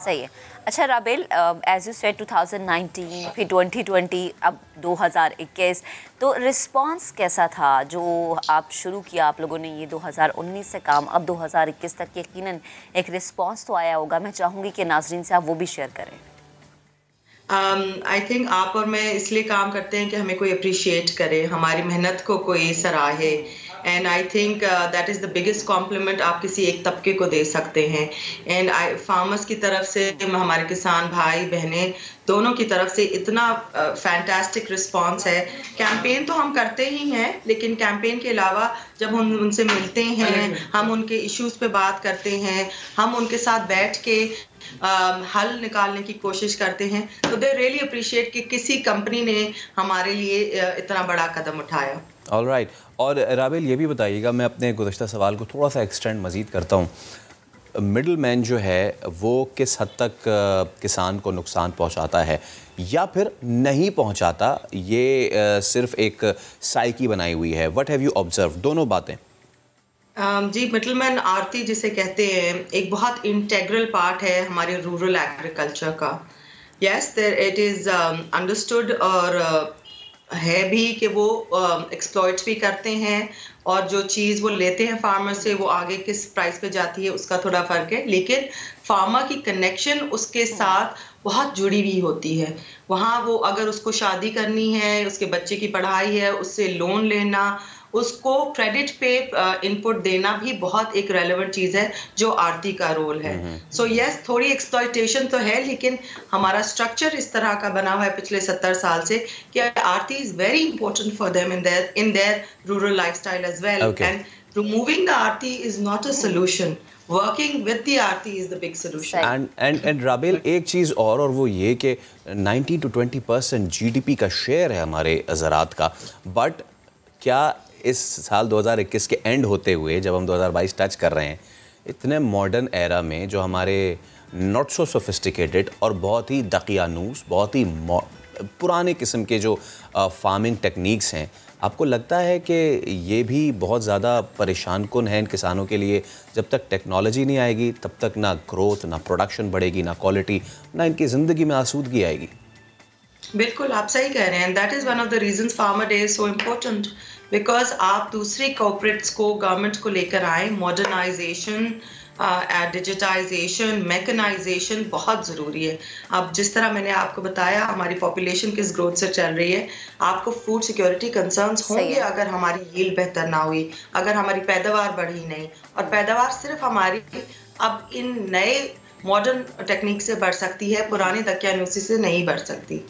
सही है। अच्छा राबेल, एज यू सेड 2019 फिर 2020 अब 2021, तो रिस्पांस कैसा था जो आप शुरू किया आप लोगों ने ये 2019 से काम, अब 2021 तक यकीनन एक रिस्पांस तो आया होगा। मैं चाहूँगी कि नाजरीन से आप वो भी शेयर करें। आई थिंक आप और मैं इसलिए काम करते हैं कि हमें कोई अप्रिशिएट करे, हमारी मेहनत को कोई सराहे, and I think that is the biggest compliment आप किसी एक तबके को दे सकते हैं। एंड फार्मर्स की तरफ से, हमारे किसान भाई बहनें दोनों की तरफ से इतना फैंटास्टिक रिस्पांस है। कैंपेन तो हम करते ही हैं, लेकिन कैंपेन के अलावा जब हम उनसे मिलते हैं, हम उनके इश्यूज पे बात करते हैं, हम उनके साथ बैठ के हल निकालने की कोशिश करते हैं, तो दे रियली अप्रिशिएट कि किसी कंपनी ने हमारे लिए इतना बड़ा कदम उठाया। All right. और राबेल ये भी बताइएगा, मैं अपने गुज़श्ता सवाल को थोड़ा सा एक्सटेंड मज़ीद करता हूँ, मिडल मैन जो है वो किस हद तक किसान को नुकसान पहुँचाता है या फिर नहीं पहुँचाता, ये सिर्फ एक साइकी बनाई हुई है? What have you observe? दोनों बातें। जी, मिडलमैन आरती जिसे कहते हैं, एक बहुत इंटेग्रल पार्ट है हमारे रूरल एग्रीकल्चर का। यस, इट इज़ अंडरस्टूड और है भी कि वो एक्सप्लॉइट भी करते हैं, और जो चीज़ वो लेते हैं फार्मर से वो आगे किस प्राइस पे जाती है उसका थोड़ा फ़र्क है, लेकिन फार्मर की कनेक्शन उसके साथ बहुत जुड़ी हुई होती है। वहाँ वो अगर उसको शादी करनी है, उसके बच्चे की पढ़ाई है, उससे लोन लेना, उसको क्रेडिट पे इनपुट देना भी बहुत एक रेलेवेंट चीज़ है जो आरती का रोल है। सो यस, थोड़ी एक्सप्लॉइटेशन तो है, लेकिन हमारा स्ट्रक्चर इस तरह का बना हुआ है पिछले 70 साल से कि arhti is very important for them in their rural lifestyle as well, and removing the arhti is not a solution, working with the arhti is the big solution. And Rabel, एक चीज़ और वो ये कि 19 to 20% GDP का शेयर है हमारे ज़रात का, बट क्या इस साल 2021 के एंड होते हुए जब हम 2022 टच कर रहे हैं, इतने मॉडर्न एरा में जो हमारे नॉट सो सोफिस्टिकेटेड और बहुत ही दकियानूस, बहुत ही पुराने किस्म के जो फार्मिंग टेक्निक्स हैं, आपको लगता है कि ये भी बहुत ज़्यादा परेशान कुन है इन किसानों के लिए? जब तक टेक्नोलॉजी नहीं आएगी तब तक ना ग्रोथ, ना प्रोडक्शन बढ़ेगी, ना क्वालिटी, ना इनकी ज़िंदगी में आसूदगी आएगी। बिल्कुल आप सही कह रहे हैं। That is one of the reasons farmer day is so important, because आप दूसरी कॉर्पोरेट्स को, गवर्नमेंट को लेकर आए। मॉडर्नाइजेशन, डिजिटाइजेशन, मैकेनाइजेशन बहुत ज़रूरी है। अब जिस तरह मैंने आपको बताया हमारी पॉपुलेशन किस ग्रोथ से चल रही है, आपको फूड सिक्योरिटी कंसर्न्स होंगे अगर हमारी यील्ड बेहतर ना हुई, अगर हमारी पैदावार बढ़ी नहीं। और पैदावार सिर्फ हमारी अब इन नए मॉडर्न टेक्निक से बढ़ सकती है, पुरानी दकियानूसी से नहीं बढ़ सकती।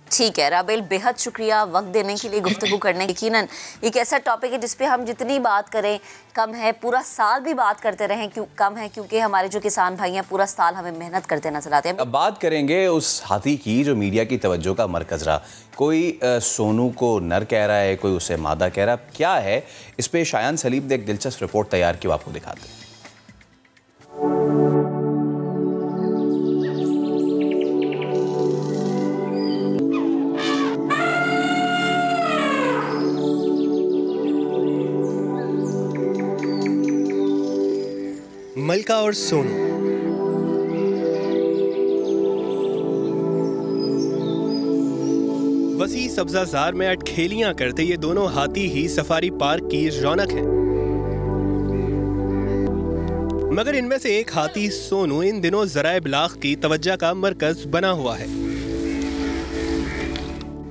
ठीक है राबेल, बेहद शुक्रिया वक्त देने के लिए, गुफ्तगू करने। यकीनन एक ऐसा टॉपिक है जिस पे हम जितनी बात करें कम है, पूरा साल भी बात करते रहें क्यों कम है, क्योंकि हमारे जो किसान भाई हैं पूरा साल हमें मेहनत करते नजर आते हैं। अब बात करेंगे उस हाथी की जो मीडिया की तवज्जो का मरकज़ रहा। कोई सोनू को नर कह रहा है, कोई उसे मादा कह रहा है, क्या है इस पे शायान सलीम ने एक दिलचस्प रिपोर्ट तैयार की, आपको दिखाते हैं। मलका और सोनू वसी सब्जाजार में अटखेलियां करते ये दोनों हाथी ही सफारी पार्क की रौनक है। मगर इनमें से एक हाथी सोनू इन दिनों ज़राए इब्लाग की तवज्जो का मरकज बना हुआ है।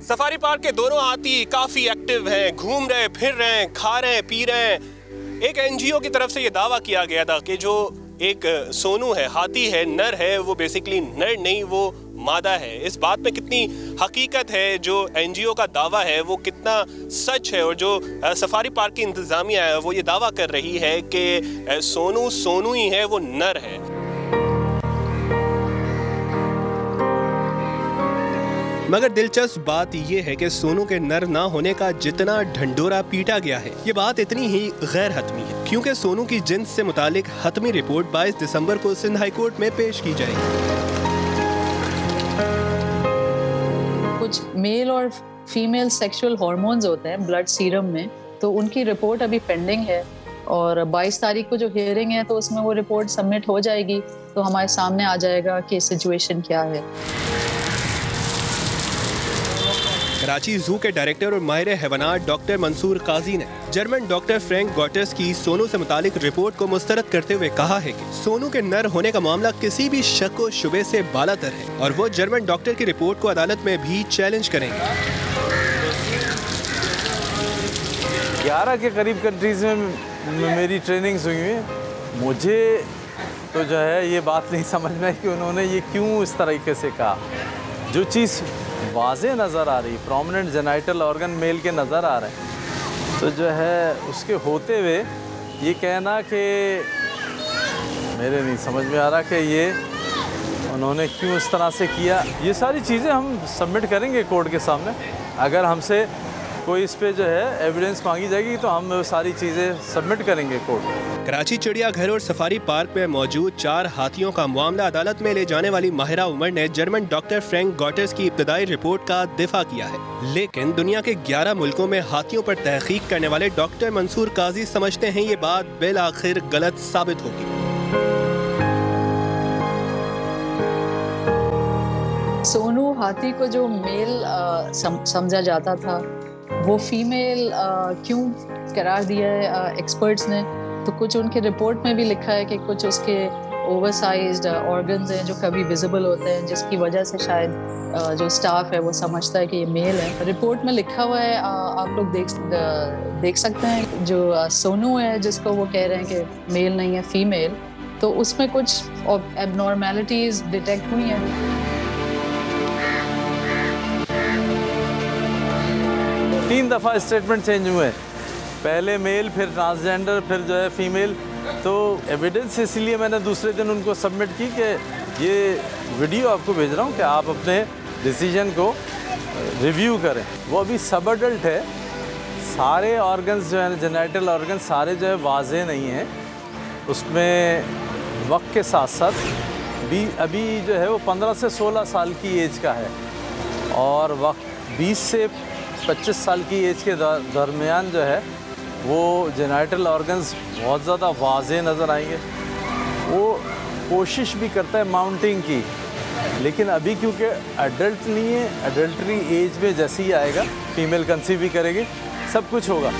सफारी पार्क के दोनों हाथी काफी एक्टिव हैं, घूम रहे, फिर रहे, खा रहे, पी रहे। एक NGO की तरफ से ये दावा किया गया था कि जो एक सोनू है, हाथी है, नर है, वो बेसिकली नर नहीं, वो मादा है। इस बात में कितनी हकीकत है, जो NGO का दावा है वो कितना सच है, और जो सफारी पार्क की इंतज़ामिया है वो ये दावा कर रही है कि सोनू सोनू ही है, वो नर है। मगर दिलचस्प बात यह है कि सोनू के नर ना होने का जितना ढंढोरा पीटा गया है, ये बात इतनी ही गैर हतमी है, क्योंकि सोनू की जिन्स से मुतालिक हतमी रिपोर्ट 22 दिसंबर को सिंध हाई कोर्ट में पेश की जाएगी। कुछ मेल और फीमेल सेक्सुअल हार्मोन्स होते हैं ब्लड सीरम में, तो उनकी रिपोर्ट अभी पेंडिंग है। और 22 तारीख को जो हियरिंग है तो उसमें वो रिपोर्ट सबमिट हो जाएगी, तो हमारे सामने आ जाएगा कि सिचुएशन क्या है। कराची जू के डायरेक्टर और माहिर हैवानात डॉक्टर मंसूर काजी ने जर्मन डॉक्टर फ्रैंक गॉटर्स की सोनू से मुतालिक रिपोर्ट को मुस्तरद करते हुए कहा है कि सोनू के नर होने का मामला किसी भी शक व शुबे से बालातर है और वो जर्मन डॉक्टर की रिपोर्ट को अदालत में भी चैलेंज करेंगे। 11 के करीब कंट्रीज़ में मेरी ट्रेनिंग्स हुई हैं। मुझे तो जो है ये बात नहीं समझ में आई कि उन्होंने ये क्यों इस तरीके से कहा। जो चीज़ वाज़े नज़र आ रही, प्रोमिनेंट जेनाइटल ऑर्गन मेल के नज़र आ रहे हैं, तो जो है उसके होते हुए ये कहना कि मेरे नहीं समझ में आ रहा कि ये उन्होंने क्यों इस तरह से किया। ये सारी चीज़ें हम सबमिट करेंगे कोर्ट के सामने। अगर हमसे कोई इस पे जो है एविडेंस मांगी जाएगी तो हम सारी चीज़ें सबमिट करेंगे कोर्ट। कराची चिड़ियाघर और सफारी पार्क में मौजूद 4 हाथियों का मामला अदालत में ले जाने वाली माहिरा उमर ने जर्मन डॉक्टर फ्रैंक गॉटर्स की इब्तदाई रिपोर्ट का दिफा किया है, लेकिन दुनिया के 11 मुल्कों में हाथियों पर तहकीक करने वाले डॉक्टर मंसूर काजी समझते हैं ये बात बिल आखिर गलत साबित होगी। सोनू हाथी को जो मेल समझा जाता था वो फीमेल क्यों करार दिया है एक्सपर्ट्स ने, तो कुछ उनके रिपोर्ट में भी लिखा है कि कुछ उसके ओवरसाइज्ड ऑर्गन्स हैं जो कभी विजिबल होते हैं, जिसकी वजह से शायद जो स्टाफ है वो समझता है कि ये मेल है। रिपोर्ट में लिखा हुआ है, आप लोग देख सकते हैं, जो सोनू है जिसको वो कह रहे हैं कि मेल नहीं है फीमेल, तो उसमें कुछ एबनॉर्मेलिटीज डिटेक्ट हुई हैं। 3 दफ़ा स्टेटमेंट चेंज हुए, पहले मेल फिर ट्रांसजेंडर फिर जो है फीमेल। तो एविडेंस इसलिए मैंने दूसरे दिन उनको सबमिट की कि ये वीडियो आपको भेज रहा हूँ कि आप अपने डिसीजन को रिव्यू करें। वो अभी सब अडल्ट है, सारे ऑर्गन्स जो है जेनाइटल ऑर्गन सारे जो है वाज़े नहीं हैं, उसमें वक्त के साथ साथ भी अभी जो है वो 15 से 16 साल की एज का है और वक्त 20 से 25 साल की एज के दरमियान जो है वो जेनाइटल ऑर्गन्स बहुत ज़्यादा वाज़े नज़र आएंगे। वो कोशिश भी करता है माउंटिंग की, लेकिन अभी क्योंकि अडल्ट नहीं है, अडल्टरी एज में जैसे ही आएगा फीमेल कंसीव भी करेगी, सब कुछ होगा।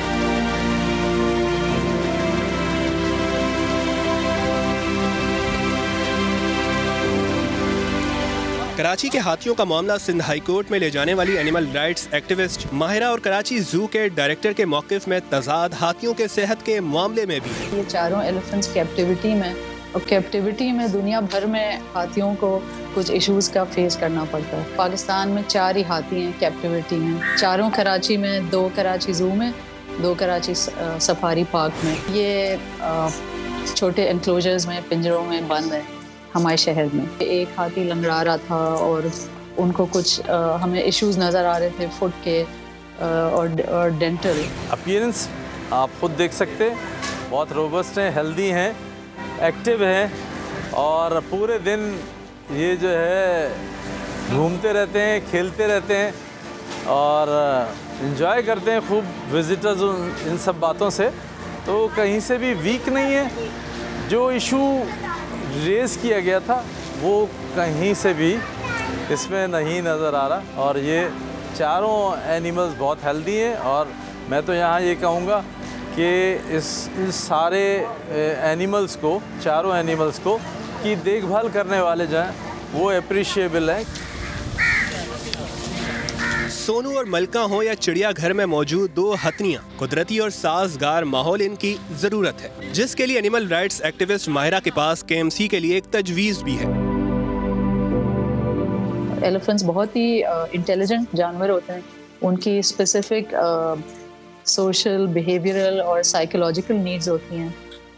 कराची के हाथियों का मामला सिंध हाई कोर्ट में ले जाने वाली एनिमल राइट्स एक्टिविस्ट माहिरा और कराची जू के डायरेक्टर के मौक़िफ़ में तजाद हाथियों के सेहत के मामले में भी है। ये चारों एलिफेंट्स कैप्टिविटी में, और कैप्टिविटी में दुनिया भर में हाथियों को कुछ इश्यूज का फेस करना पड़ता है। पाकिस्तान में 4 ही हाथी हैं कैप्टिविटी में, 4 कराची में, 2 कराची जू में, 2 कराची सफारी पार्क में। ये छोटे एनक्लोजर्स में, पिंजरों में बंद है हमारे शहर में। एक हाथी लंगड़ा रहा था और उनको कुछ हमें इश्यूज नज़र आ रहे थे फुट के और डेंटल। अपीयरेंस आप खुद देख सकते हैं, बहुत रोबस्ट हैं, हेल्दी हैं, एक्टिव हैं और पूरे दिन ये जो है घूमते रहते हैं, खेलते रहते हैं और इन्जॉय करते हैं खूब विजिटर्स इन सब बातों से। तो कहीं से भी वीक नहीं है। जो इशू रेस किया गया था वो कहीं से भी इसमें नहीं नज़र आ रहा और ये चारों एनिमल्स बहुत हेल्दी हैं। और मैं तो यहाँ ये कहूँगा कि इस सारे एनिमल्स को, चारों एनिमल्स को की देखभाल करने वाले जो हैं वो अप्रिशिएबल हैं। सोनू और मलका हो या चिड़ियाघर में मौजूद 2 हथनियां, कुदरती और साजगार माहौल इनकी जरूरत है, जिसके लिए एनिमल राइट्स एक्टिविस्ट माहिरा के पास KMC के लिए एक तजवीज़ भी है। एलिफेंट्स बहुत ही इंटेलिजेंट जानवर होते हैं, उनकी स्पेसिफिक सोशल, बिहेवियरल और साइकोलॉजिकल नीड्स होती हैं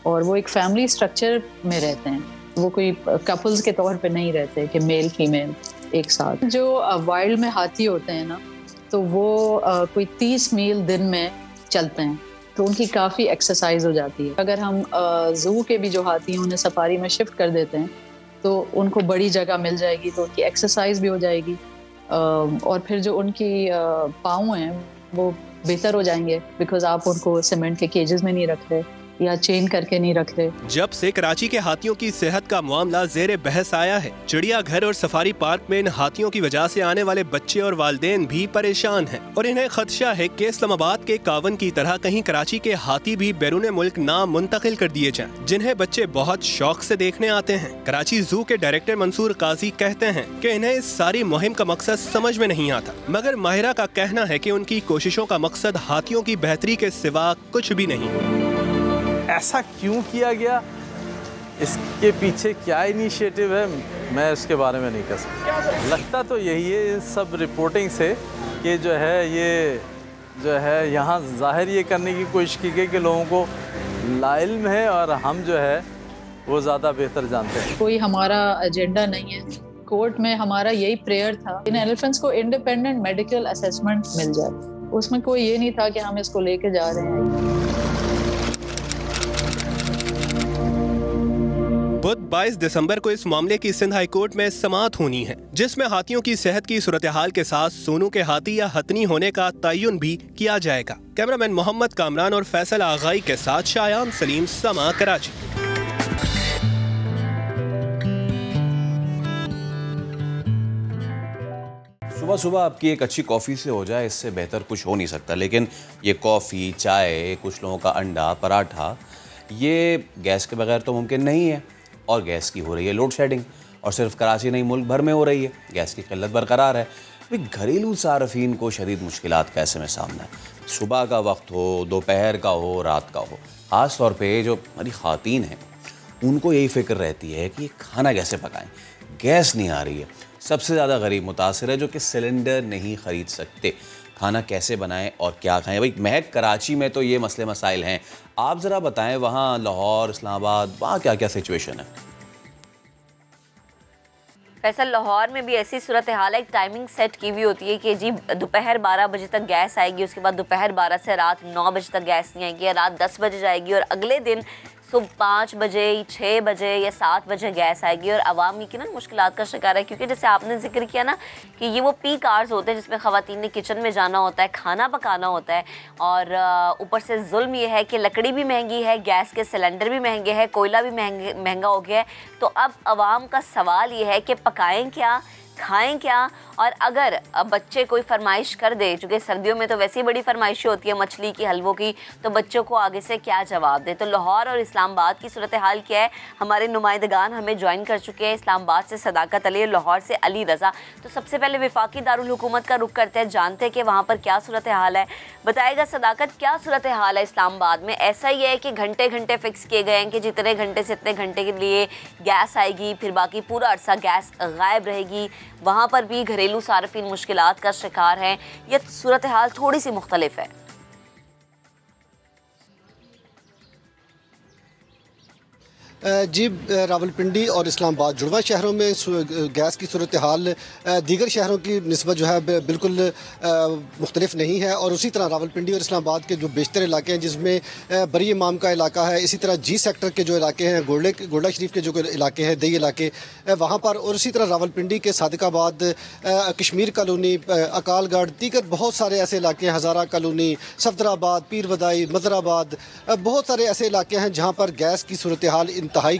और वो एक फैमिली स्ट्रक्चर में रहते हैं। वो कोई कपल्स के तौर पे नहीं रहते कि मेल फीमेल एक साथ। जो वाइल्ड में हाथी होते हैं ना, तो वो कोई 30 मील दिन में चलते हैं, तो उनकी काफ़ी एक्सरसाइज हो जाती है। अगर हम जू के भी जो हाथी हैं उन्हें सफारी में शिफ्ट कर देते हैं तो उनको बड़ी जगह मिल जाएगी, तो उनकी एक्सरसाइज भी हो जाएगी और फिर जो उनकी पाँव हैं वो बेहतर हो जाएंगे, बिकॉज आप उनको सीमेंट के केजेस में नहीं रख रहे। या चेन करके नहीं रख रहे। जब से कराची के हाथियों की सेहत का मामला जेरे बहस आया है, चिड़ियाघर और सफारी पार्क में इन हाथियों की वजह से आने वाले बच्चे और वालिदैन भी परेशान हैं और इन्हें खदशा है कि इस्लामाबाद के कावन की तरह कहीं कराची के हाथी भी बैरून मुल्क ना मुंतकिल कर दिए जाएं, जिन्हें बच्चे बहुत शौक से देखने आते हैं। कराची जू के डायरेक्टर मंसूर काजी कहते हैं कि इन्हें इस सारी मुहिम का मकसद समझ में नहीं आता, मगर माहिरा का कहना है कि उनकी कोशिशों का मकसद हाथियों की बेहतरी के सिवा कुछ भी नहीं। ऐसा क्यों किया गया, इसके पीछे क्या इनिशिएटिव है, मैं इसके बारे में नहीं कह सकता। लगता तो यही है इन सब रिपोर्टिंग से कि जो है यहाँ जाहिर ये करने की कोशिश की गई कि लोगों को लाइल्म है और हम जो है वो ज़्यादा बेहतर जानते हैं। कोई हमारा एजेंडा नहीं है। कोर्ट में हमारा यही प्रेयर था इन एलिफेंट्स को इंडिपेंडेंट मेडिकल असेसमेंट मिल जाए। उसमें कोई ये नहीं था कि हम इसको लेके जा रहे हैं। बुध 22 दिसंबर को इस मामले की सिंध हाई कोर्ट में समाअत होनी है, जिसमें हाथियों की सेहत की सूरत हाल के साथ सोनू के हाथी या हथनी होने का तयन भी किया जाएगा। कैमरामैन मोहम्मद कामरान और फैसल आगाई के साथ शायान सलीम, समा, कराची। सुबह सुबह आपकी एक अच्छी कॉफ़ी से हो जाए, इससे बेहतर कुछ हो नहीं सकता। लेकिन ये कॉफ़ी, चाय, कुछ लोगों का अंडा, पराठा, ये गैस के बगैर तो मुमकिन नहीं है। और गैस की हो रही है लोड शेडिंग, और सिर्फ कराची नहीं मुल्क भर में हो रही है। गैस की किल्लत बरकरार है। भाई घरेलू सार्फिन को शदीद मुश्किलात का ऐसे में सामना है। सुबह का वक्त हो, दोपहर का हो, रात का हो, ख़ास तौर पे जो हमारी ख़वातीन हैं उनको यही फ़िक्र रहती है कि खाना कैसे पकाएं, गैस नहीं आ रही है। सबसे ज़्यादा गरीब मुतासिर है जो कि सिलेंडर नहीं ख़रीद सकते। खाना कैसे बनाएं और क्या खाएं। भाई महक कराची में तो ये मसले मसाइल हैं, आप ज़रा बताएं वहाँ लाहौर, इस्लामाबाद, वहाँ क्या क्या सिचुएशन है। फैसल, लाहौर में भी ऐसी सूरत हाल है, एक टाइमिंग सेट की हुई होती है कि जी दोपहर 12 बजे तक गैस आएगी, उसके बाद दोपहर 12 से रात 9 बजे तक गैस नहीं आएगी, रात 10 बजे जाएगी और अगले दिन सुबह 5 बजे, 6 बजे या 7 बजे गैस आएगी। और आवाम यकीनन मुश्किलात का शिकार है, क्योंकि जैसे आपने जिक्र किया ना कि ये वो पीक आवर्स होते हैं जिसमें ख़वातीन ने किचन में जाना होता है, खाना पकाना होता है। और ऊपर से जुल्म ये है कि लकड़ी भी महंगी है, गैस के सिलेंडर भी महंगे हैं, कोयला भी महंगा हो गया है। तो अब आवाम का सवाल ये है कि पकाएं क्या, खाएं क्या। और अगर बच्चे कोई फरमाइश कर दे, चूँकि सर्दियों में तो वैसे ही बड़ी फरमाइशें होती है मछली की, हलवों की, तो बच्चों को आगे से क्या जवाब दे। तो लाहौर और इस्लामाबाद की सूरत हाल क्या है, हमारे नुमाइंदगान हमें ज्वाइन कर चुके हैं। इस्लामाबाद से सदाकत अली, लाहौर से अली रज़ा। तो सबसे पहले वफाकी दारुल हुकूमत का रुख करते हैं, जानते हैं कि वहाँ पर क्या सूरत हाल है। बताएगा सदाकत, क्या सूरत हाल है इस्लामाबाद में? ऐसा ही है कि घंटे घंटे फिक्स किए गए हैं कि जितने घंटे से इतने घंटे के लिए गैस आएगी, फिर बाकी पूरा अरसा गैस गायब रहेगी? वहाँ पर भी घरेलू सार्फिन मुश्किलात का शिकार हैं। यह सूरत हाल थोड़ी सी मुख्तलिफ है। जी, रावलपिंडी और इस्लामाबाद जुड़वा शहरों में गैस की सूरत हाल दीगर शहरों की निस्बत जो है बिल्कुल मुख्तलिफ नहीं है। और उसी तरह रावलपिंडी और इस्लामाबाद के जो बेशतर इलाके हैं, जिसमें बरी इमाम का इलाका है, इसी तरह जी सेक्टर के जो इलाके हैं, गोल्डा शरीफ के जो इलाके हैं, दई इलाके, वहाँ पर, और इसी तरह रावलपिंडी के सादिकाबाद, कश्मीर कॉलोनी, अकालगढ़, दीगर बहुत सारे ऐसे इलाके हैं, हज़ारा कॉलोनी, सफदराबाद, पीर वदाई, मजराबाद, बहुत सारे ऐसे इलाके हैं जहाँ पर गैस की सूरत हाल इंतहाई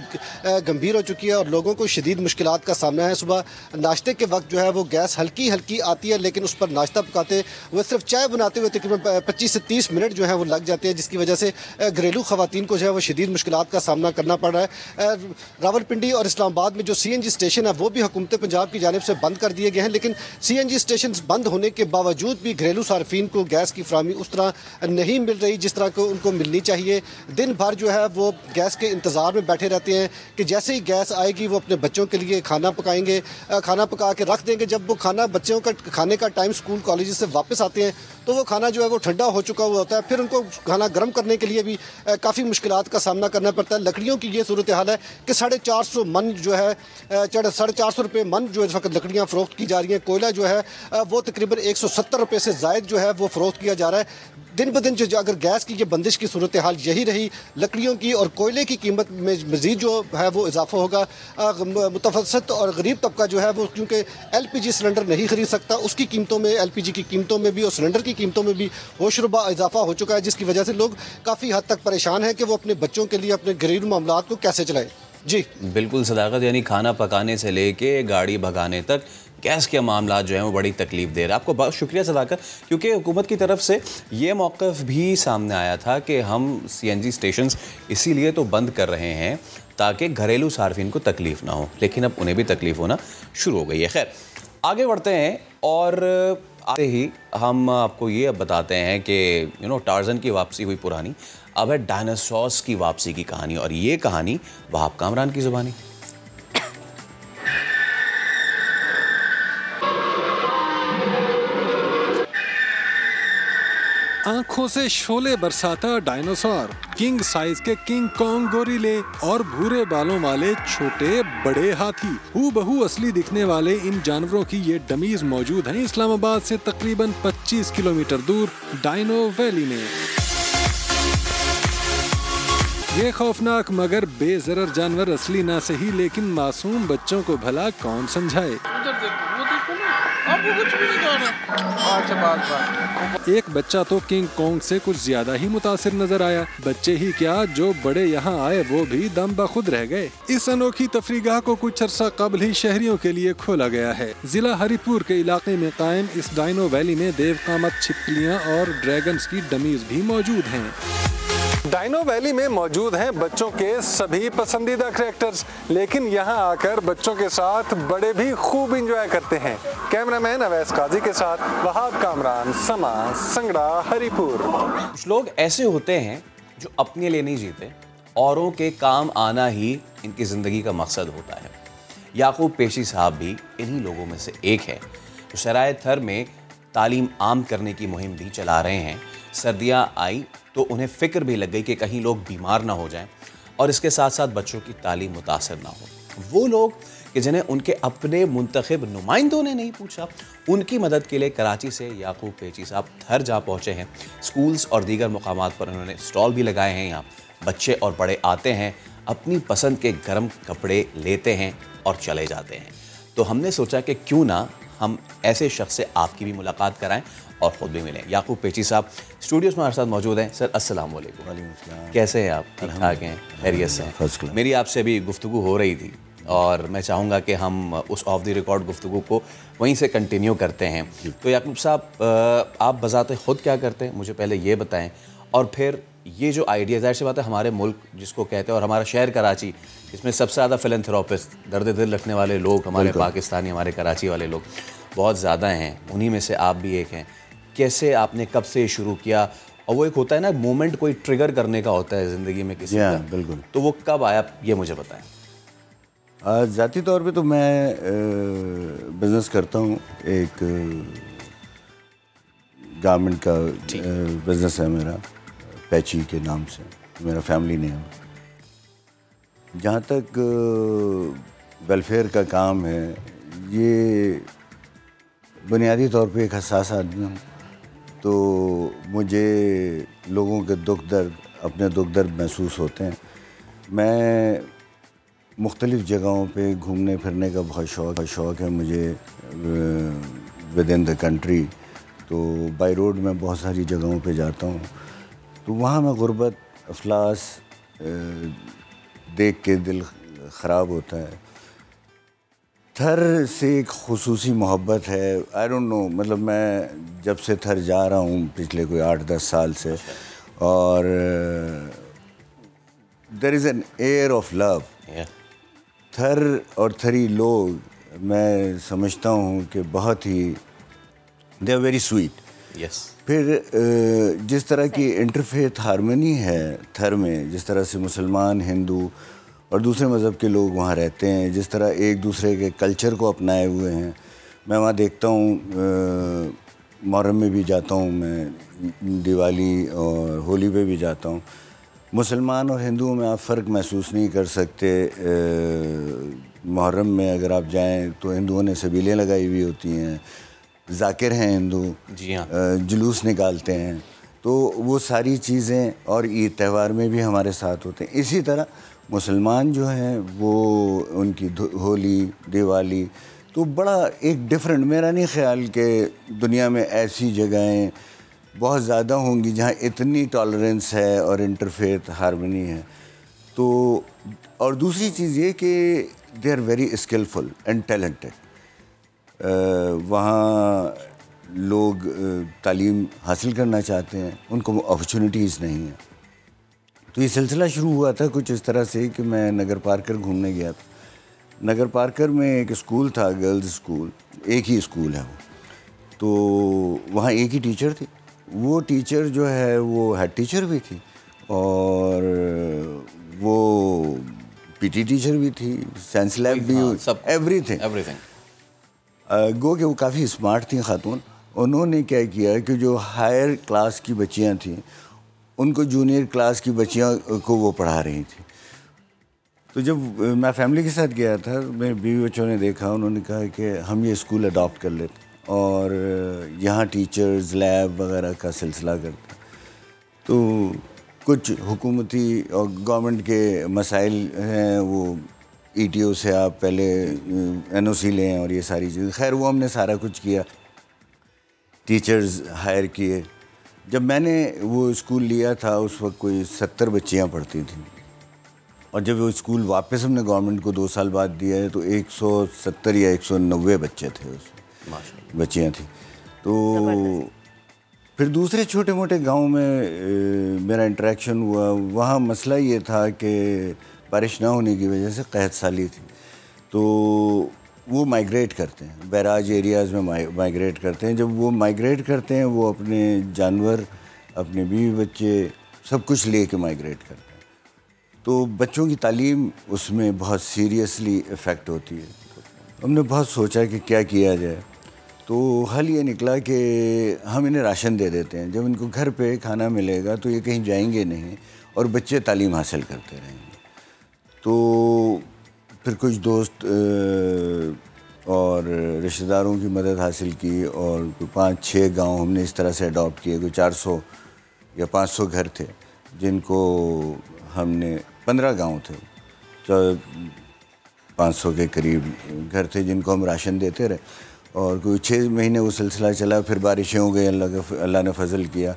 गंभीर हो चुकी है और लोगों को शदीद मुश्किलात का सामना है। सुबह नाश्ते के वक्त जो है वो गैस हल्की हल्की आती है, लेकिन उस पर नाश्ता पकाते हुए, सिर्फ चाय बनाते हुए तकरीबन 25 से 30 मिनट जो है वो लग जाते हैं, जिसकी वजह से घरेलू ख़वातीन को जो है वो शदीद मुश्किलात का सामना करना पड़ रहा है। रावलपिंडी और इस्लामाबाद में जो CNG स्टेशन है वो भी हुकूमत पंजाब की जानिब से बंद कर दिए गए हैं, लेकिन CNG स्टेशन बंद होने के बावजूद भी घरेलू सार्फिन को गैस की फराहमी उस तरह नहीं मिल रही जिस तरह को उनको मिलनी चाहिए। दिन भर जो है वो गैस के इंतज़ार में बैठे रहते हैं कि जैसे ही गैस आएगी वो अपने बच्चों के लिए खाना पकाएंगे, खाना पका के रख देंगे। जब वो खाना बच्चों का खाने का टाइम स्कूल कॉलेज से वापस आते हैं तो वो खाना जो है वो ठंडा हो चुका हुआ होता है, फिर उनको खाना गर्म करने के लिए भी काफ़ी मुश्किलात का सामना करना पड़ता है। लकड़ियों की ये सूरत हाल है कि 450 मन जो है 450 रुपये मन जो इस वक्त लकड़ियाँ फ़रोख्त की जा रही हैं। कोयला जो है वो तकरीबन 170 रुपये से ज़ायद जो है वो फ़रोख्त किया जा रहा है। दिन ब दिन जो अगर गैस की ये बंदिश की सूरत हाल यही रही, लकड़ियों की और कोयले की कीमत में मज़ीद जो है वो इजाफा होगा। मुतवसत और गरीब तबका जो है वो क्योंकि LPG सिलेंडर नहीं ख़रीद सकता, उसकी कीमतों में, LPG की कीमतों में भी और सिलेंडर की कीमतों में भी होशरुबा इजाफा हो चुका है, जिसकी वजह से लोग काफ़ी हद तक परेशान हैं कि वो अपने बच्चों के लिए अपने घरेलू मामलात को कैसे चलाएं। जी बिल्कुल सदाकत, यानी खाना पकाने से लेके गाड़ी भगाने तक गैस के मामला जो हैं वो बड़ी तकलीफ दे रहा है। आपको बहुत शुक्रिया सदाकत, क्योंकि हुकूमत की तरफ से ये मौक़िफ़ भी सामने आया था कि हम CNG स्टेशंस इसीलिए तो बंद कर रहे हैं ताकि घरेलू सार्फिन को तकलीफ़ ना हो, लेकिन अब उन्हें भी तकलीफ़ होना शुरू हो गई है। खैर आगे बढ़ते हैं और आते ही हम आपको ये अब बताते हैं कि टार्ज़न की वापसी हुई पुरानी, अब है डायनासोर्स की वापसी की कहानी, और ये कहानी वहाब कामरान की ज़ुबानी। आंखों से शोले बरसाता डायनासोर, किंग साइज के किंग कॉन्ग गोरिले और भूरे बालों वाले छोटे बड़े हाथी, हूबहू असली दिखने वाले इन जानवरों की ये डमीज मौजूद हैं इस्लामाबाद से तकरीबन 25 किलोमीटर दूर डायनो वैली में। ये खौफनाक मगर बेजरर जानवर असली ना सही, लेकिन मासूम बच्चों को भला कौन समझाए। एक बच्चा तो किंग कॉन्ग से कुछ ज्यादा ही मुतासिर नजर आया। बच्चे ही क्या, जो बड़े यहाँ आए वो भी दम बखुद रह गए। इस अनोखी तफरीगाह को कुछ अर्सा कबल ही शहरियों के लिए खोला गया है। जिला हरिपुर के इलाके में कायम इस डायनो वैली में देव कामत छिपकलियाँ और ड्रैगन्स की डमीज भी मौजूद हैं। डायनो वैली में मौजूद हैं बच्चों के सभी पसंदीदा कैरेक्टर्स, लेकिन यहाँ आकर बच्चों के साथ बड़े भी खूब एंजॉय करते हैं। कैमरामैन अवैस काजी के साथ वहाब कामरान, समा, संगड़ा, हरिपुर। कुछ लोग ऐसे होते हैं जो अपने लिए नहीं जीते, औरों के काम आना ही इनकी ज़िंदगी का मकसद होता है। याकूब पेशी साहब भी इन्हीं लोगों में से एक है, जो सराय थर में तालीम आम करने की मुहिम भी चला रहे हैं। सर्दियाँ आई तो उन्हें फ़िक्र भी लग गई कि कहीं लोग बीमार ना हो जाएं और इसके साथ साथ बच्चों की तालीम मुतासर ना हो। वो लोग कि जिन्हें उनके अपने मुंतखब नुमाइंदों ने नहीं पूछा, उनकी मदद के लिए कराची से याकूब पेची साहब थर जा पहुँचे हैं। स्कूल्स और दीगर मुकामात पर उन्होंने स्टॉल भी लगाए हैं। यहाँ बच्चे और बड़े आते हैं, अपनी पसंद के गर्म कपड़े लेते हैं और चले जाते हैं। तो हमने सोचा कि क्यों ना हम ऐसे शख्स से आपकी भी मुलाकात कराएं और ख़ुद भी मिलें। याकूब पेची साहब स्टूडियोज़ में हमारे साथ मौजूद हैं। सर अस्सलाम वालेकुम। कैसे हैं आप? ठीक ठाक हैं? खैरियत से हैं? मेरी आपसे अभी गुफ्तगू हो रही थी और मैं चाहूँगा कि हम उस ऑफ द रिकॉर्ड गुफ्तगू को वहीं से कंटिन्यू करते हैं। तो याकूब साहब, आप बज़ाते ख़ुद क्या करते हैं, मुझे पहले ये बताएँ, और फिर ये जो आइडिया, ज़ाहिर सी बात है हमारे मुल्क जिसको कहते हैं और हमारा शहर कराची, इसमें सबसे ज़्यादा फिलैंथ्रोपिस्ट, दर्द दिल रखने वाले लोग हमारे पाकिस्तानी, हमारे कराची वाले लोग बहुत ज़्यादा हैं। उन्हीं में से आप भी एक हैं। कैसे आपने, कब से शुरू किया? और वो एक होता है ना मोमेंट, कोई ट्रिगर करने का होता है ज़िंदगी में किसी का, बिल्कुल, तो वो कब आया, ये मुझे बताएं। ज़ाती तौर पे तो मैं बिज़नेस करता हूँ, एक गारमेंट का बिज़नेस है मेरा, पैची के नाम से मेरा फैमिली नेम। जहाँ तक वेलफेयर का काम है, ये बुनियादी तौर पे एक हसास आदमी हूँ, तो मुझे लोगों के दुख दर्द, अपने दुख दर्द महसूस होते हैं। मैं मुख्तलिफ़ जगहों पे घूमने फिरने का बहुत शौक़ है मुझे विद इन द कंट्री। तो बाई रोड में बहुत सारी जगहों पे जाता हूँ, तो वहाँ मैं गुर्बत, अफलास देख के दिल ख़राब होता है। थर से एक खुसूसी मोहब्बत है, आई डोंट नो, मतलब मैं जब से थर जा रहा हूँ पिछले कोई 8-10 साल से, और there is an air of love. थर और थरी लोग, मैं समझता हूँ कि बहुत ही दे आर वेरी स्वीट। फिर जिस तरह की इंटरफेथ हारमनी है थर में, जिस तरह से मुसलमान, हिंदू और दूसरे मज़हब के लोग वहाँ रहते हैं, जिस तरह एक दूसरे के कल्चर को अपनाए हुए हैं, मैं वहाँ देखता हूँ। मुहर्रम में भी जाता हूँ मैं, दिवाली और होली पे भी जाता हूँ। मुसलमान और हिंदुओं में आप फ़र्क महसूस नहीं कर सकते। मुहर्रम में अगर आप जाएं तो हिंदुओं ने सबीलें लगाई हुई होती हैं, ज़ाकिर हैं हिंदू, जी हाँ, जुलूस निकालते हैं, तो वो सारी चीज़ें, और ईद त्यौहार में भी हमारे साथ होते हैं। इसी तरह मुसलमान जो हैं वो उनकी होली, दिवाली, तो बड़ा एक डिफरेंट, मेरा नहीं ख्याल कि दुनिया में ऐसी जगहें बहुत ज़्यादा होंगी जहाँ इतनी टॉलरेंस है और इंटरफेथ हार्मनी है। तो और दूसरी चीज़ ये कि they are very skilful and talented. वहाँ लोग तालीम हासिल करना चाहते हैं, उनको अपॉर्चुनिटीज़ नहीं है। तो ये सिलसिला शुरू हुआ था कुछ इस तरह से कि मैं नगर पार्कर घूमने गया था। नगर पार्कर में एक स्कूल था, गर्ल्स स्कूल, एक ही स्कूल है वो। तो वहाँ एक ही टीचर थी। वो टीचर जो है वो हेड टीचर भी थी और वो पीटी टीचर भी थी, साइंस लैब भी, एवरीथिंग। गो कि वो काफ़ी स्मार्ट थी खातून। उन्होंने क्या किया कि जो हायर क्लास की बच्चियाँ थीं उनको जूनियर क्लास की बच्चियों को वो पढ़ा रही थी। तो जब मैं फैमिली के साथ गया था, मेरे बीवी बच्चों ने देखा, उन्होंने कहा कि हम ये स्कूल अडॉप्ट कर लेते और यहाँ टीचर्स लैब वगैरह का सिलसिला करते। तो कुछ हुकूमती और गवर्नमेंट के मसाइल हैं, वो ईटीओ से आप पहले एनओसी लें और ये सारी चीज़ें। खैर वो हमने सारा कुछ किया, टीचर्स हायर किए। जब मैंने वो स्कूल लिया था उस वक्त कोई 70 बच्चियाँ पढ़ती थीं और जब वो स्कूल वापस हमने गवर्नमेंट को 2 साल बाद दिया है तो 170 या 190 बच्चे थे उसमें, बच्चियाँ थी। तो फिर दूसरे छोटे मोटे गांव में मेरा इंटरेक्शन हुआ। वहाँ मसला ये था कि बारिश ना होने की वजह से कहत साली थी, तो वो माइग्रेट करते हैं, बैराज एरियाज़ में माइग्रेट करते हैं। जब वो माइग्रेट करते हैं वो अपने जानवर, अपने बीवी बच्चे सब कुछ ले के माइग्रेट करते हैं। तो बच्चों की तालीम उसमें बहुत सीरियसली इफ़ेक्ट होती है। हमने बहुत सोचा कि क्या किया जाए, तो हल ये निकला कि हम इन्हें राशन दे देते हैं। जब इनको घर पे खाना मिलेगा तो ये कहीं जाएंगे नहीं और बच्चे तालीम हासिल करते रहेंगे। तो फिर कुछ दोस्त और रिश्तेदारों की मदद हासिल की और 5-6 गांव हमने इस तरह से अडॉप्ट किए। कोई 400 या 500 घर थे जिनको हमने, 15 गांव थे, तो 500 के करीब घर थे जिनको हम राशन देते रहे और कोई 6 महीने वो सिलसिला चला। फिर बारिशें हो गई, अल्लाह ने फजल किया।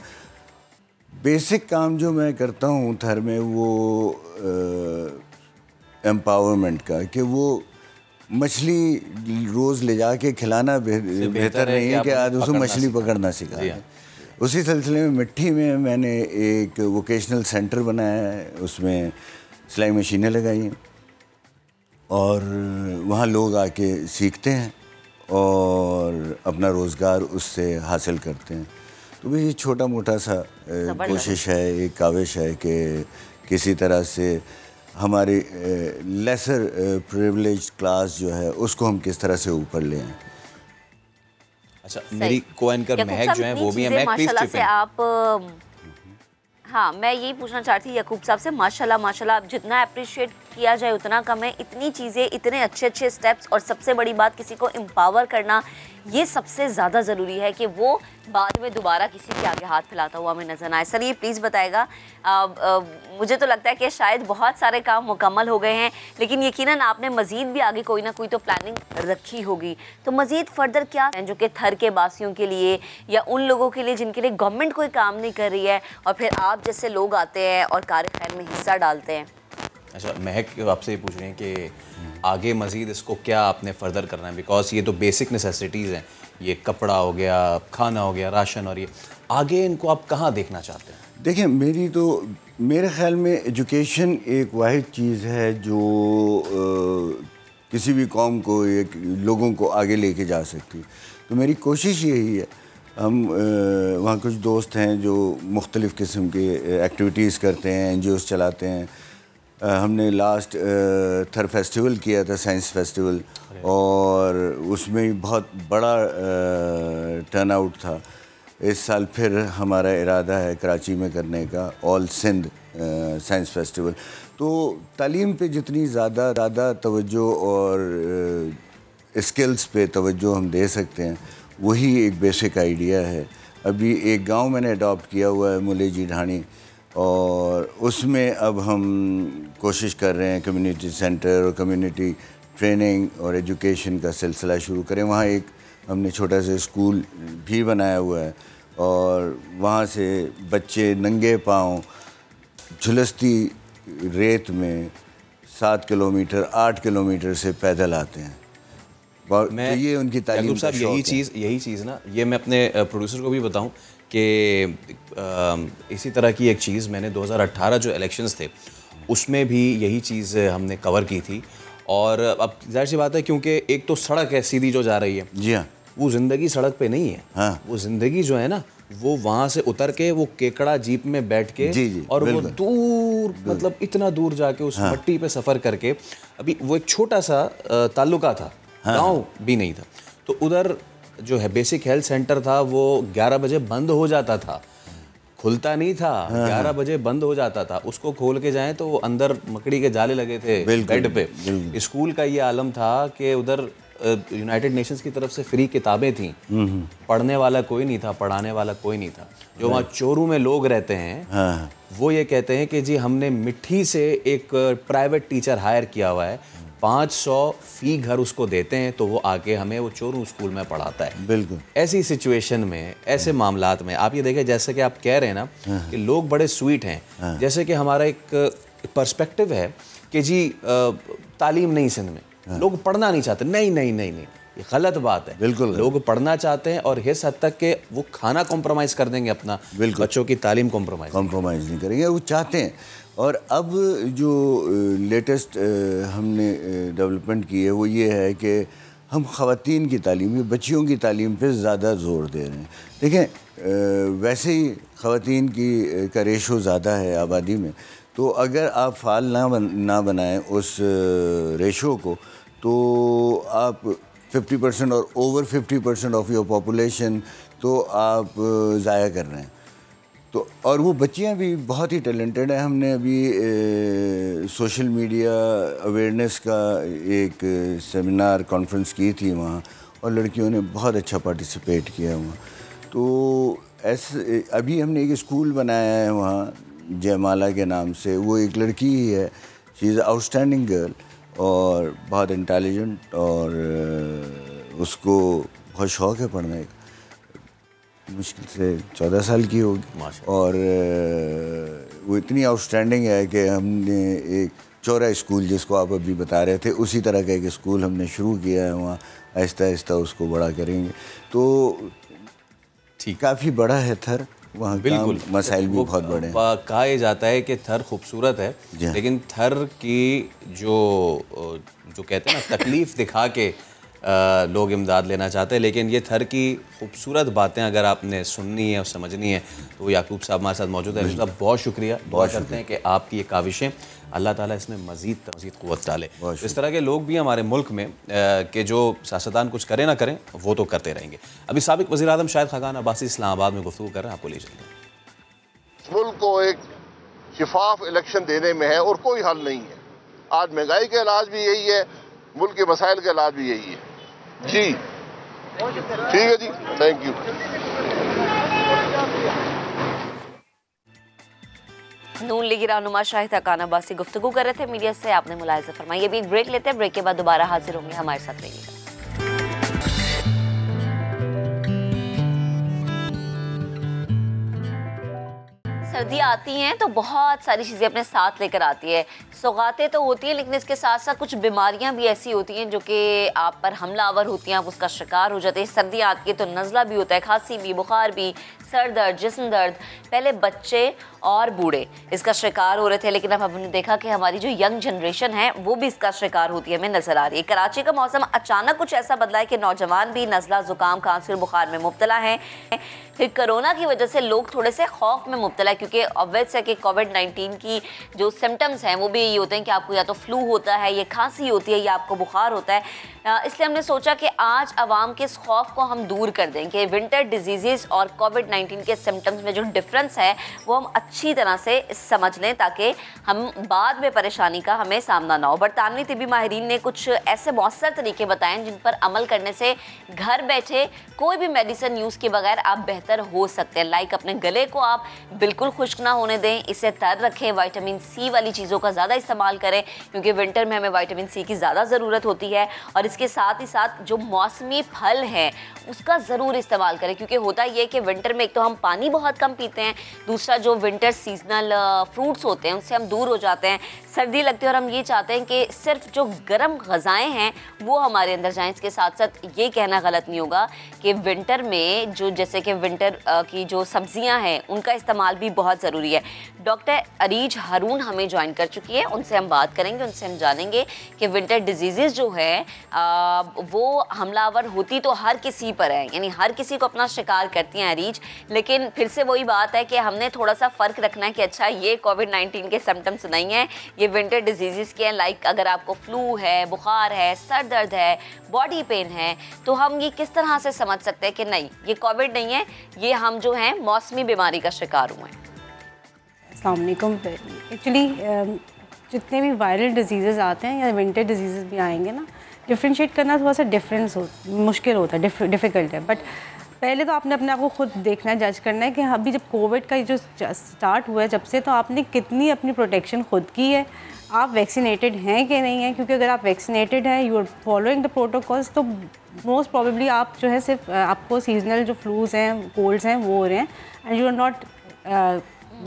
बेसिक काम जो मैं करता हूँ थर में वो एम्पावरमेंट का, कि वो मछली रोज़ ले जाके खिलाना बेहतर नहीं है कि आज उसको मछली पकड़ना सिखा दें। उसी सिलसिले में मिट्टी में मैंने एक वोकेशनल सेंटर बनाया है, उसमें सिलाई मशीनें लगाई हैं और वहाँ लोग आके सीखते हैं और अपना रोज़गार उससे हासिल करते हैं। तो ये छोटा मोटा सा कोशिश है, एक काविश है कि किसी तरह से हमारी लेसर प्रिविलेज्ड क्लास जो है उसको हम किस तरह से ऊपर ले आएं। अच्छा, मेरी को-एंकर महक जो है वो भी है। महक प्लीज माशाल्लाह से आप, हाँ मैं यही पूछना चाहती थी यकूब साहब से, माशाल्लाह आप जितना अप्रिशिएट किया जाए उतना कम है। इतनी चीज़ें, इतने अच्छे स्टेप्स और सबसे बड़ी बात किसी को एम्पावर करना, ये सबसे ज़्यादा ज़रूरी है कि वो बाद में दोबारा किसी के आगे हाथ फैलाता हुआ हमें नजर ना आए। सर ये प्लीज़ बताएगा, मुझे तो लगता है कि शायद बहुत सारे काम मुकम्मल हो गए हैं लेकिन यकीनन आपने मज़ीद भी आगे कोई ना कोई तो प्लानिंग रखी होगी, तो मज़ीद फर्दर क्या है जो कि थर के बासियों के लिए या उन लोगों के लिए जिनके लिए गवर्नमेंट कोई काम नहीं कर रही है और फिर आप जैसे लोग आते हैं और कार खैर में हिस्सा डालते हैं। अच्छा, महक आपसे ये पूछ रहे हैं कि आगे मज़ीद इसको क्या आपने फर्दर करना है, बिकॉज ये तो बेसिक नेसेसिटीज़ हैं, ये कपड़ा हो गया, खाना हो गया, राशन, और ये आगे इनको आप कहाँ देखना चाहते हैं? देखिए, मेरे ख्याल में एजुकेशन एक वाहिद चीज़ है जो किसी भी कौम को, एक लोगों को आगे लेके जा सकती है। तो मेरी कोशिश यही है, हम वहाँ कुछ दोस्त हैं जो मुख्तलिफ़ किस्म की एक्टिविटीज़ करते हैं, NGOs चलाते हैं। हमने लास्ट थर फेस्टिवल किया था, साइंस फेस्टिवल, और उसमें बहुत बड़ा टर्न आउट था। इस साल फिर हमारा इरादा है कराची में करने का ऑल सिंध साइंस फेस्टिवल। तो तालीम पे जितनी ज़्यादा तवज्जो और स्किल्स पे तवज्जो हम दे सकते हैं, वही एक बेसिक आइडिया है। अभी एक गांव मैंने अडॉप्ट किया हुआ है, मुलेजी ढाणी, और उसमें अब हम कोशिश कर रहे हैं कम्युनिटी सेंटर और कम्युनिटी ट्रेनिंग और एजुकेशन का सिलसिला शुरू करें। वहाँ एक हमने छोटा सा स्कूल भी बनाया हुआ है और वहाँ से बच्चे नंगे पाँव झुलसती रेत में 7 किलोमीटर 8 किलोमीटर से पैदल आते हैं। मैं तो ये उनकी तालीम साहब यही चीज़ ना, ये मैं अपने प्रोड्यूसर को भी बताऊं कि इसी तरह की एक चीज़ मैंने 2018 जो इलेक्शंस थे उसमें भी यही चीज़ हमने कवर की थी। और अब जाहिर सी बात है क्योंकि एक तो सड़क है सीधी जो जा रही है, जी हाँ, वो ज़िंदगी सड़क पे नहीं है। हाँ। वो ज़िंदगी जो है ना वो वहाँ से उतर के वो केकड़ा जीप में बैठ के जी, और वो दूर मतलब इतना दूर जाके उस मट्टी पे सफ़र करके, अभी वो एक छोटा सा ताल्लुका था, गांव भी नहीं था, तो उधर जो है बेसिक हेल्थ सेंटर था वो 11 बजे बंद हो जाता था, खुलता नहीं था। 11 बजे बंद हो जाता था। उसको खोल के जाएं तो वो अंदर मकड़ी के जाले लगे थे बेड पे। स्कूल का ये आलम था कि उधर यूनाइटेड नेशंस की तरफ से फ्री किताबें थीं, पढ़ने वाला कोई नहीं था, पढ़ाने वाला कोई नहीं था। जो वहाँ चोरू में लोग रहते हैं वो ये कहते हैं कि जी हमने मिट्टी से एक प्राइवेट टीचर हायर किया हुआ है, 500 फी घर उसको देते हैं, तो वो आके हमें वो चोरू स्कूल में पढ़ाता है। बिल्कुल ऐसी सिचुएशन में, ऐसे मामलात में आप ये देखें, जैसे कि आप कह रहे हैं ना कि लोग बड़े स्वीट हैं, जैसे कि हमारा एक पर्सपेक्टिव है कि जी तालीम नहीं सिंध में, लोग पढ़ना नहीं चाहते। नहीं नहीं नहीं नहीं, ये गलत बात है। बिल्कुल लोग पढ़ना चाहते हैं और इस हद तक के वो खाना कॉम्प्रोमाइज़ कर देंगे अपना, बच्चों की तालीम कॉम्प्रोमाइज़ नहीं करेंगे, वो चाहते हैं। और अब जो लेटेस्ट हमने डेवलपमेंट की है वो ये है कि हम ख़वातीन की तालीम, बच्चियों की तालीम पे ज़्यादा ज़ोर दे रहे हैं। देखें वैसे ही ख़वातीन की का रेशो ज़्यादा है आबादी में, तो अगर आप फाल ना बनाएं उस रेशो को, तो आप 50% और ओवर 50% ऑफ योर पॉपुलेशन तो आप ज़ाया कर रहे हैं। तो और वो बच्चियां भी बहुत ही टैलेंटेड हैं। हमने अभी सोशल मीडिया अवेयरनेस का एक सेमिनार कॉन्फ्रेंस की थी वहाँ, और लड़कियों ने बहुत अच्छा पार्टिसिपेट किया वहाँ। तो ऐसे अभी हमने एक स्कूल बनाया है वहाँ जयमाला के नाम से। वो एक लड़की ही है, शी इज़ आउटस्टैंडिंग गर्ल और बहुत इंटेलिजेंट, और उसको बहुत शौक़ है पढ़ने का। मुश्किल से 14 साल की होगी, और वो इतनी आउटस्टैंडिंग है कि हमने एक चौरा स्कूल, जिसको आप अभी बता रहे थे, उसी तरह का एक स्कूल हमने शुरू किया है वहाँ। आहिस्ता आहिस्ता उसको बड़ा करेंगे। तो ठीक, काफ़ी बड़ा है थर वहाँ, बिल्कुल मसाइल भी बहुत बड़े हैं। कहा जाता है कि थर खूबसूरत है, लेकिन थर की जो कहते हैं ना तकलीफ़ दिखा के लोग इमदाद लेना चाहते हैं। लेकिन ये थर की खूबसूरत बातें अगर आपने सुननी है और समझनी है तो वो याकूब साहब हमारे साथ मौजूद है। साहब बहुत शुक्रिया, बहुत करते हैं कि आपकी ये काविशें अल्लाह ताला इसमें मज़ीद क़ुव्वत डाले। इस तरह के लोग भी हमारे मुल्क में कि जो सियासतदान कुछ करें ना करें वो तो करते रहेंगे। अभी साबिक़ वज़ीर आज़म शाहिद खाकान अब्बासी इस्लामाबाद में गुफ्तगू कर रहे हैं, आपको ले चलते हैं। मुल्क को एक शिफाफ इलेक्शन देने में है और कोई हल नहीं है। आज महंगाई का इलाज भी यही है, मुल्क के मसाइल का इलाज भी यही है। जी ठीक है जी, थैंक यू। नून लीगी रहनुमा शाहिद खाकान अब्बासी गुफ्तगू कर रहे थे मीडिया से, आपने मुलाहिज़ा फरमाया। ये भी एक ब्रेक लेते हैं, ब्रेक के बाद दोबारा हाजिर होंगे, हमारे साथ रहिएगा। सर्दियाँ आती हैं तो बहुत सारी चीज़ें अपने साथ लेकर आती है। सौगातें तो होती हैं, लेकिन इसके साथ साथ कुछ बीमारियां भी ऐसी होती हैं जो कि आप पर हमलावर होती हैं, आप उसका शिकार हो जाते हैं। सर्दियाँ आती है तो नज़ला भी होता है, खांसी भी, बुखार भी, सर दर्द, जिस्म दर्द। पहले बच्चे और बूढ़े इसका शिकार हो रहे थे, लेकिन अब हमने देखा कि हमारी जो यंग जनरेशन है वो भी इसका शिकार होती है, हमें नज़र आ रही है। कराची का मौसम अचानक कुछ ऐसा बदला है कि नौजवान भी नज़ला, ज़ुकाम, खांसी और बुखार में मुब्तला हैं। फिर कोरोना की वजह से लोग थोड़े से खौफ में मुब्तला है, क्योंकि ऑब्वियस है कि कोविड-19 की जो सिम्टम्स हैं वो भी यही होते हैं कि आपको या तो फ्लू होता है, या खांसी होती है, या आपको बुखार होता है। इसलिए हमने सोचा कि आज आवाम के इस खौफ को हम दूर कर दें कि विंटर डिजीज़ और कोविड-19 के सिम्टम्स में जो डिफरेंस है वो हम अच्छी तरह से समझ लें, ताकि हम बाद में परेशानी का हमें सामना ना हो। बरतानवी तिबी माहिरीन ने कुछ ऐसे मौसर तरीके बताए जिन पर अमल करने से घर बैठे कोई भी मेडिसिन यूज़ के बगैर आप बेहतर बेहतर हो सकते हैं। लाइक अपने गले को आप बिल्कुल खुश्क ना होने दें, इसे तर रखें, विटामिन सी वाली चीज़ों का ज़्यादा इस्तेमाल करें क्योंकि विंटर में हमें विटामिन सी की ज़्यादा ज़रूरत होती है। और इसके साथ ही साथ जो मौसमी फल हैं उसका ज़रूर इस्तेमाल करें क्योंकि होता ये कि विंटर में एक तो हम पानी बहुत कम पीते हैं, दूसरा जो विंटर सीजनल फ्रूट्स होते हैं उनसे हम दूर हो जाते हैं, सर्दी लगती है और हम ये चाहते हैं कि सिर्फ जो गर्म ग़िज़ाएँ हैं वो हमारे अंदर जाएँ। इसके साथ साथ ये कहना गलत नहीं होगा कि विंटर में जो जैसे कि विंटर की जो सब्जियां हैं उनका इस्तेमाल भी बहुत ज़रूरी है। डॉक्टर अरीज हारून हमें ज्वाइन कर चुकी है, उनसे हम बात करेंगे, उनसे हम जानेंगे कि विंटर डिजीज़ जो है वो हमलावर होती तो हर किसी पर है, यानी हर किसी को अपना शिकार करती हैं अरीज, लेकिन फिर से वही बात है कि हमने थोड़ा सा फ़र्क रखना है कि अच्छा ये कोविड-19 के सिम्टम्स नहीं हैं, ये विंटर डिजीज़ के हैं। लाइक अगर आपको फ्लू है, बुखार है, सर दर्द है, बॉडी पेन है, तो हम ये किस तरह से समझ सकते हैं कि नहीं ये कोविड नहीं है, ये हम जो हैं मौसमी बीमारी का शिकार हुए हैं। अस्सलाम वालेकुम। एक्चुअली जितने भी वायरल डिजीज़ आते हैं या विंटर डिजीज़ भी आएंगे ना, डिफ्रेंशिएट करना थोड़ा सा मुश्किल होता है, डिफ़िकल्ट है। बट पहले तो आपने अपने आप को खुद देखना है, जज करना है कि अभी जब कोविड का जो स्टार्ट हुआ है जब से, तो आपने कितनी अपनी प्रोटेक्शन खुद की है, आप वैक्सीनेटेड हैं कि नहीं हैं। क्योंकि अगर आप वैक्सीनेटेड हैं, you are following the protocols, तो मोस्ट प्रोबेबली आप जो है सिर्फ आपको सीजनल जो फ्लूज़ हैं, कोल्ड्स हैं वो हो रहे हैं and you are not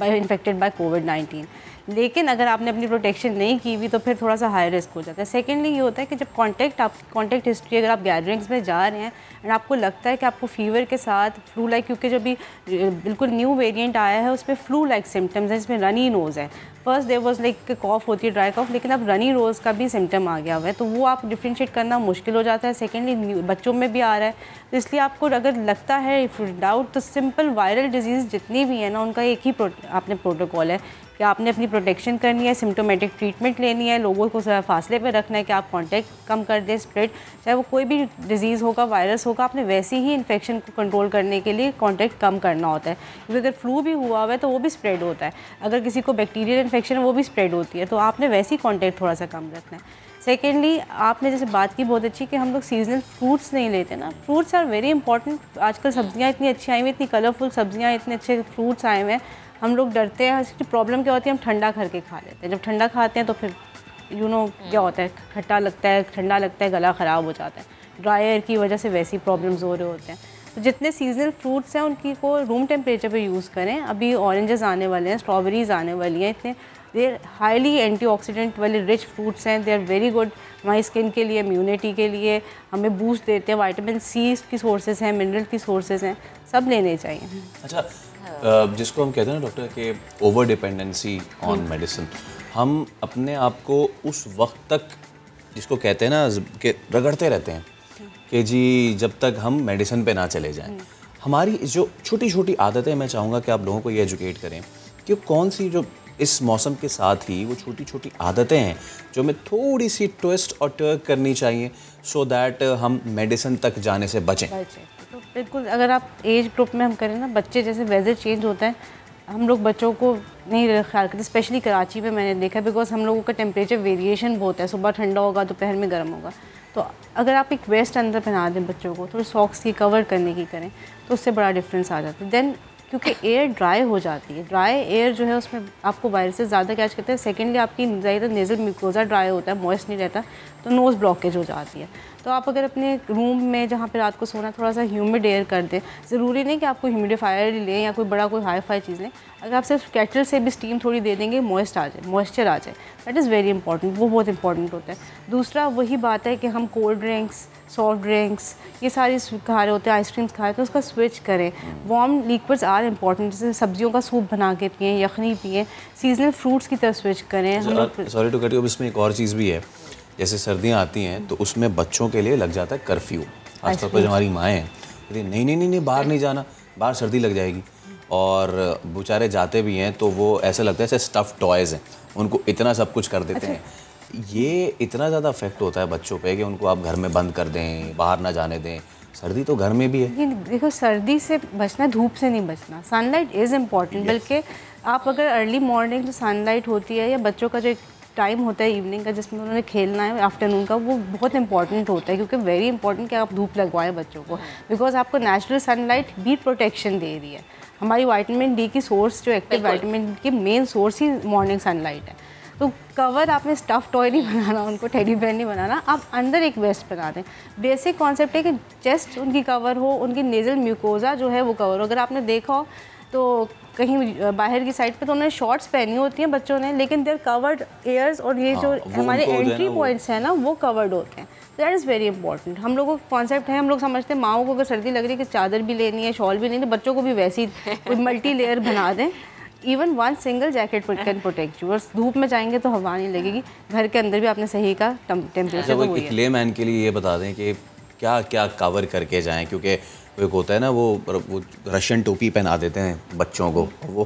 infected by कोविड-19। लेकिन अगर आपने अपनी प्रोटेक्शन नहीं की हुई तो फिर थोड़ा सा हाई रिस्क हो जाता है। सेकेंडली ये होता है कि जब कॉन्टैक्ट हिस्ट्री अगर आप गैदरिंग्स में जा रहे हैं एंड आपको लगता है कि आपको फीवर के साथ फ्लू लाइक, क्योंकि जब भी बिल्कुल न्यू वेरिएंट आया है उसमें फ्लू लाइक सिम्टम्स हैं, जिसमें रनी नोज़ है। फर्स्ट देयर वाज लाइक कॉफ होती है, ड्राई कॉफ, लेकिन अब रनी नोज़ का भी सिम्टम आ गया हुआ है, तो वो आप डिफ्रेंशिएट करना मुश्किल हो जाता है। सेकेंडली बच्चों में भी आ रहा है, तो इसलिए आपको अगर लगता है डाउट, तो सिंपल वायरल डिजीज़ जितनी भी है ना उनका एक ही आपने प्रोटोकॉल है कि आपने अपनी प्रोटेक्शन करनी है, सिम्टोमेटिक ट्रीटमेंट लेनी है, लोगों को फासले पे रखना है कि आप कांटेक्ट कम कर दें, स्प्रेड, चाहे वो कोई भी डिजीज़ होगा, वायरस होगा, आपने वैसे ही इन्फेक्शन को कंट्रोल करने के लिए कांटेक्ट कम करना होता है। क्योंकि अगर फ्लू भी हुआ हुआ है तो वो भी स्प्रेड होता है, अगर किसी को बैक्टीरियल इन्फेक्शन है वो भी स्प्रेड होती है, तो आपने वैसे ही कांटेक्ट थोड़ा सा कम रखना है। सेकेंडली आपने जैसे बात की बहुत अच्छी कि हम लोग सीजनल फ्रूट्स नहीं लेते ना, फ्रूट्स आर वेरी इंपॉर्टेंट। आजकल सब्जियाँ इतनी अच्छी आई हुई, इतनी कलरफुल सब्जियाँ, इतने अच्छे फ्रूट्स आए हुए हैं, हम लोग डरते हैं। इसकी प्रॉब्लम क्या होती है, हम ठंडा करके खा लेते हैं। जब ठंडा खाते हैं तो फिर क्या होता है, खट्टा लगता है, ठंडा लगता है, गला ख़राब हो जाता है, ड्राई एयर की वजह से वैसी प्रॉब्लम्स हो रहे होते हैं। तो जितने सीजनल फ्रूट्स हैं उनकी को रूम टेम्परेचर पे यूज़ करें। अभी ऑरेंजेस आने वाले हैं, स्ट्रॉबेरीज़ आने वाली हैं, इतने देर हाईली एंटीऑक्सीडेंट वाले रिच फ्रूट्स हैं, दे आर वेरी गुड हमारी स्किन के लिए, इम्यूनिटी के लिए, हमें बूस्ट देते हैं, विटामिन सी की सोर्सेज हैं, मिनरल की सोर्सेज हैं, सब लेने चाहिए। अच्छा, जिसको हम कहते हैं ना डॉक्टर कि ओवर डिपेंडेंसी ऑन मेडिसिन, हम अपने आप को उस वक्त तक, जिसको कहते हैं ना कि रगड़ते रहते हैं कि जी जब तक हम मेडिसिन पे ना चले जाएं। हमारी जो छोटी छोटी आदतें, मैं चाहूँगा कि आप लोगों को ये एजुकेट करें कि कौन सी जो इस मौसम के साथ ही वो छोटी छोटी आदतें हैं जो हमें थोड़ी सी ट्विस्ट और टर्क करनी चाहिए सो दैट हम मेडिसिन तक जाने से बचें। तो बिल्कुल, अगर आप एज ग्रुप में हम करें ना, बच्चे जैसे वेदर चेंज होता है, हम लोग बच्चों को नहीं ख्याल करते, स्पेशली कराची में मैंने देखा, बिकॉज हम लोगों का टेम्परेचर वेरिएशन बहुत है, सुबह ठंडा होगा, दोपहर में गर्म होगा। तो अगर आप एक वेस्ट अंदर पहना दें बच्चों को, थोड़ी सॉक्स की कवर करने की करें, तो उससे बड़ा डिफरेंस आ जाता है। देन क्योंकि एयर ड्राई हो जाती है, ड्राई एयर जो है उसमें आपको वायरसेस ज़्यादा कैच करते हैं। सेकेंडली आपकी ज़्यादा नेज़ल म्यूकोज़ा ड्राई होता है, मॉइस्ट नहीं रहता, तो नोज़ ब्लॉकेज हो जाती है। तो आप अगर अपने रूम में जहाँ पे रात को सोना, थोड़ा सा ह्यूमिड एयर कर दें, ज़रूरी नहीं कि आपको ह्यूमिडिफायर लें या कोई बड़ा कोई हाई फाई चीज़ लें, अगर आप सिर्फ केटल से भी स्टीम थोड़ी दे देंगे, मॉइस्चर आ जाए, दैट इज़ वेरी इंपॉर्टेंट, वो बहुत इंपॉर्टेंट होता है। दूसरा वही बात है कि हम कोल्ड ड्रिंक्स, सॉफ्ट ड्रिंक्स, ये सारी खा रहे होते हैं, आइसक्रीम्स खा रहे हैं, तो उसका स्विच करें। वार्म लिक्विड्स आर इंपॉर्टेंट, जैसे सब्जियों का सूप बना के पिएँ, यखनी पिएँ, सीजनल फ्रूट्स की तरफ स्विच करें। सॉरी टू कट यू, इसमें एक और चीज़ भी है, जैसे सर्दियाँ आती हैं तो उसमें बच्चों के लिए लग जाता है कर्फ्यू। खासतौर पर जो हमारी माएँ हैं, नहीं बाहर नहीं जाना, बाहर सर्दी लग जाएगी, और बेचारे जाते भी हैं तो वो ऐसा लगता है जैसे स्टफ़ टॉयज़ हैं, उनको इतना सब कुछ कर देते हैं। ये इतना ज़्यादा अफेक्ट होता है बच्चों पे कि उनको आप घर में बंद कर दें, बाहर ना जाने दें। सर्दी तो घर में भी है। देखो, सर्दी से बचना, धूप से नहीं बचना, सनलाइट इज़ इम्पॉर्टेंट। बल्कि आप अगर अर्ली मॉर्निंग जो सनलाइट होती है, या बच्चों का जो टाइम होता है इवनिंग का जिसमें उन्होंने खेलना है, आफ्टरनून का, वो बहुत इंपॉर्टेंट होता है, क्योंकि वेरी इंपॉर्टेंट कि आप धूप लगवाएं बच्चों को, बिकॉज आपको नेचुरल सनलाइट भी प्रोटेक्शन दे रही है। हमारी विटामिन डी की सोर्स, जो एक्टिव विटामिन की मेन सोर्स ही मॉर्निंग सनलाइट है। तो कवर आपने स्टफ टॉय नहीं बनाना, उनको टेडी बेयर नहीं बनाना, आप अंदर एक वेस्ट बना दें। बेसिक कॉन्सेप्ट है कि चेस्ट उनकी कवर हो, उनकी नेजल म्यूकोजा जो है वो कवर हो। अगर आपने देखा हो तो कहीं बाहर की साइड पे तो उन्होंने शॉर्ट्स पहनी होती हैं बच्चों ने, लेकिन देयर कवर्ड एयर्स, और ये जो हमारे एंट्री पॉइंट्स हैं ना वो कवर्ड होते हैं। That is very important. हम लोगों का कॉन्सेप्ट है, हम लोग समझते हैं माओ को अगर सर्दी लग रही है कि चादर भी लेनी है, शॉल भी लेनी है, बच्चों को भी वैसी कोई मल्टी लेयर बना दें। Even one single jacket can protect you. और धूप में जाएंगे तो हवा नहीं लगेगी, घर के अंदर भी आपने सही का टेम्परेचर। वो एक लेमैन के लिए ये बता दें कि क्या क्या कवर करके जाएं, क्योंकि वो एक होता है ना वो रशियन टोपी पहना देते हैं बच्चों को, वो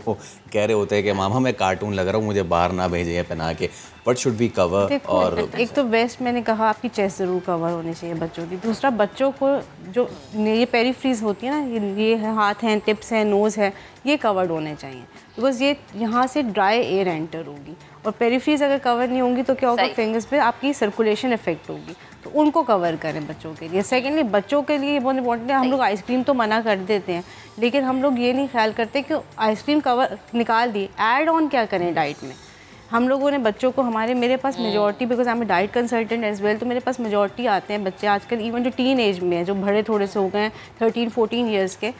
कह रहे होते हैं कि मामा मैं कार्टून लग रहा हूँ, मुझे बाहर ना भेजिए पहना के, बट शुड बी कवर। और एक तो वेस्ट मैंने कहा आपकी चेस्ट ज़रूर कवर होनी चाहिए बच्चों की। दूसरा, बच्चों को जो ये पेरीफ्रीज होती है ना, ये हाथ हैं, टिप्स हैं, नोज़ है, ये कवर्ड होने चाहिए, बिकॉज ये यहाँ से ड्राई एयर एंटर होगी। और पेरीफ्रीज अगर कवर नहीं होंगी तो क्या होगा, फिंगर्स पे आपकी सर्कुलेशन इफेक्ट होगी, तो उनको कवर करें बच्चों के लिए। सेकेंडली, बच्चों के लिए बहुत इंपॉर्टेंट है, हम लोग आइसक्रीम तो मना कर देते हैं, लेकिन हम लोग ये नहीं ख्याल करते कि आइसक्रीम कवर निकाल दी, ऐड ऑन क्या करें डाइट में। हम लोगों ने बच्चों को, मेरे पास majority, because I am diet consultant as well, तो मेरे पास मेजॉरिटी आते हैं बच्चे आजकल, इवन जो टीन एज में हैं, जो बड़े थोड़े से हो गए हैं 13-14 ईयर्स के,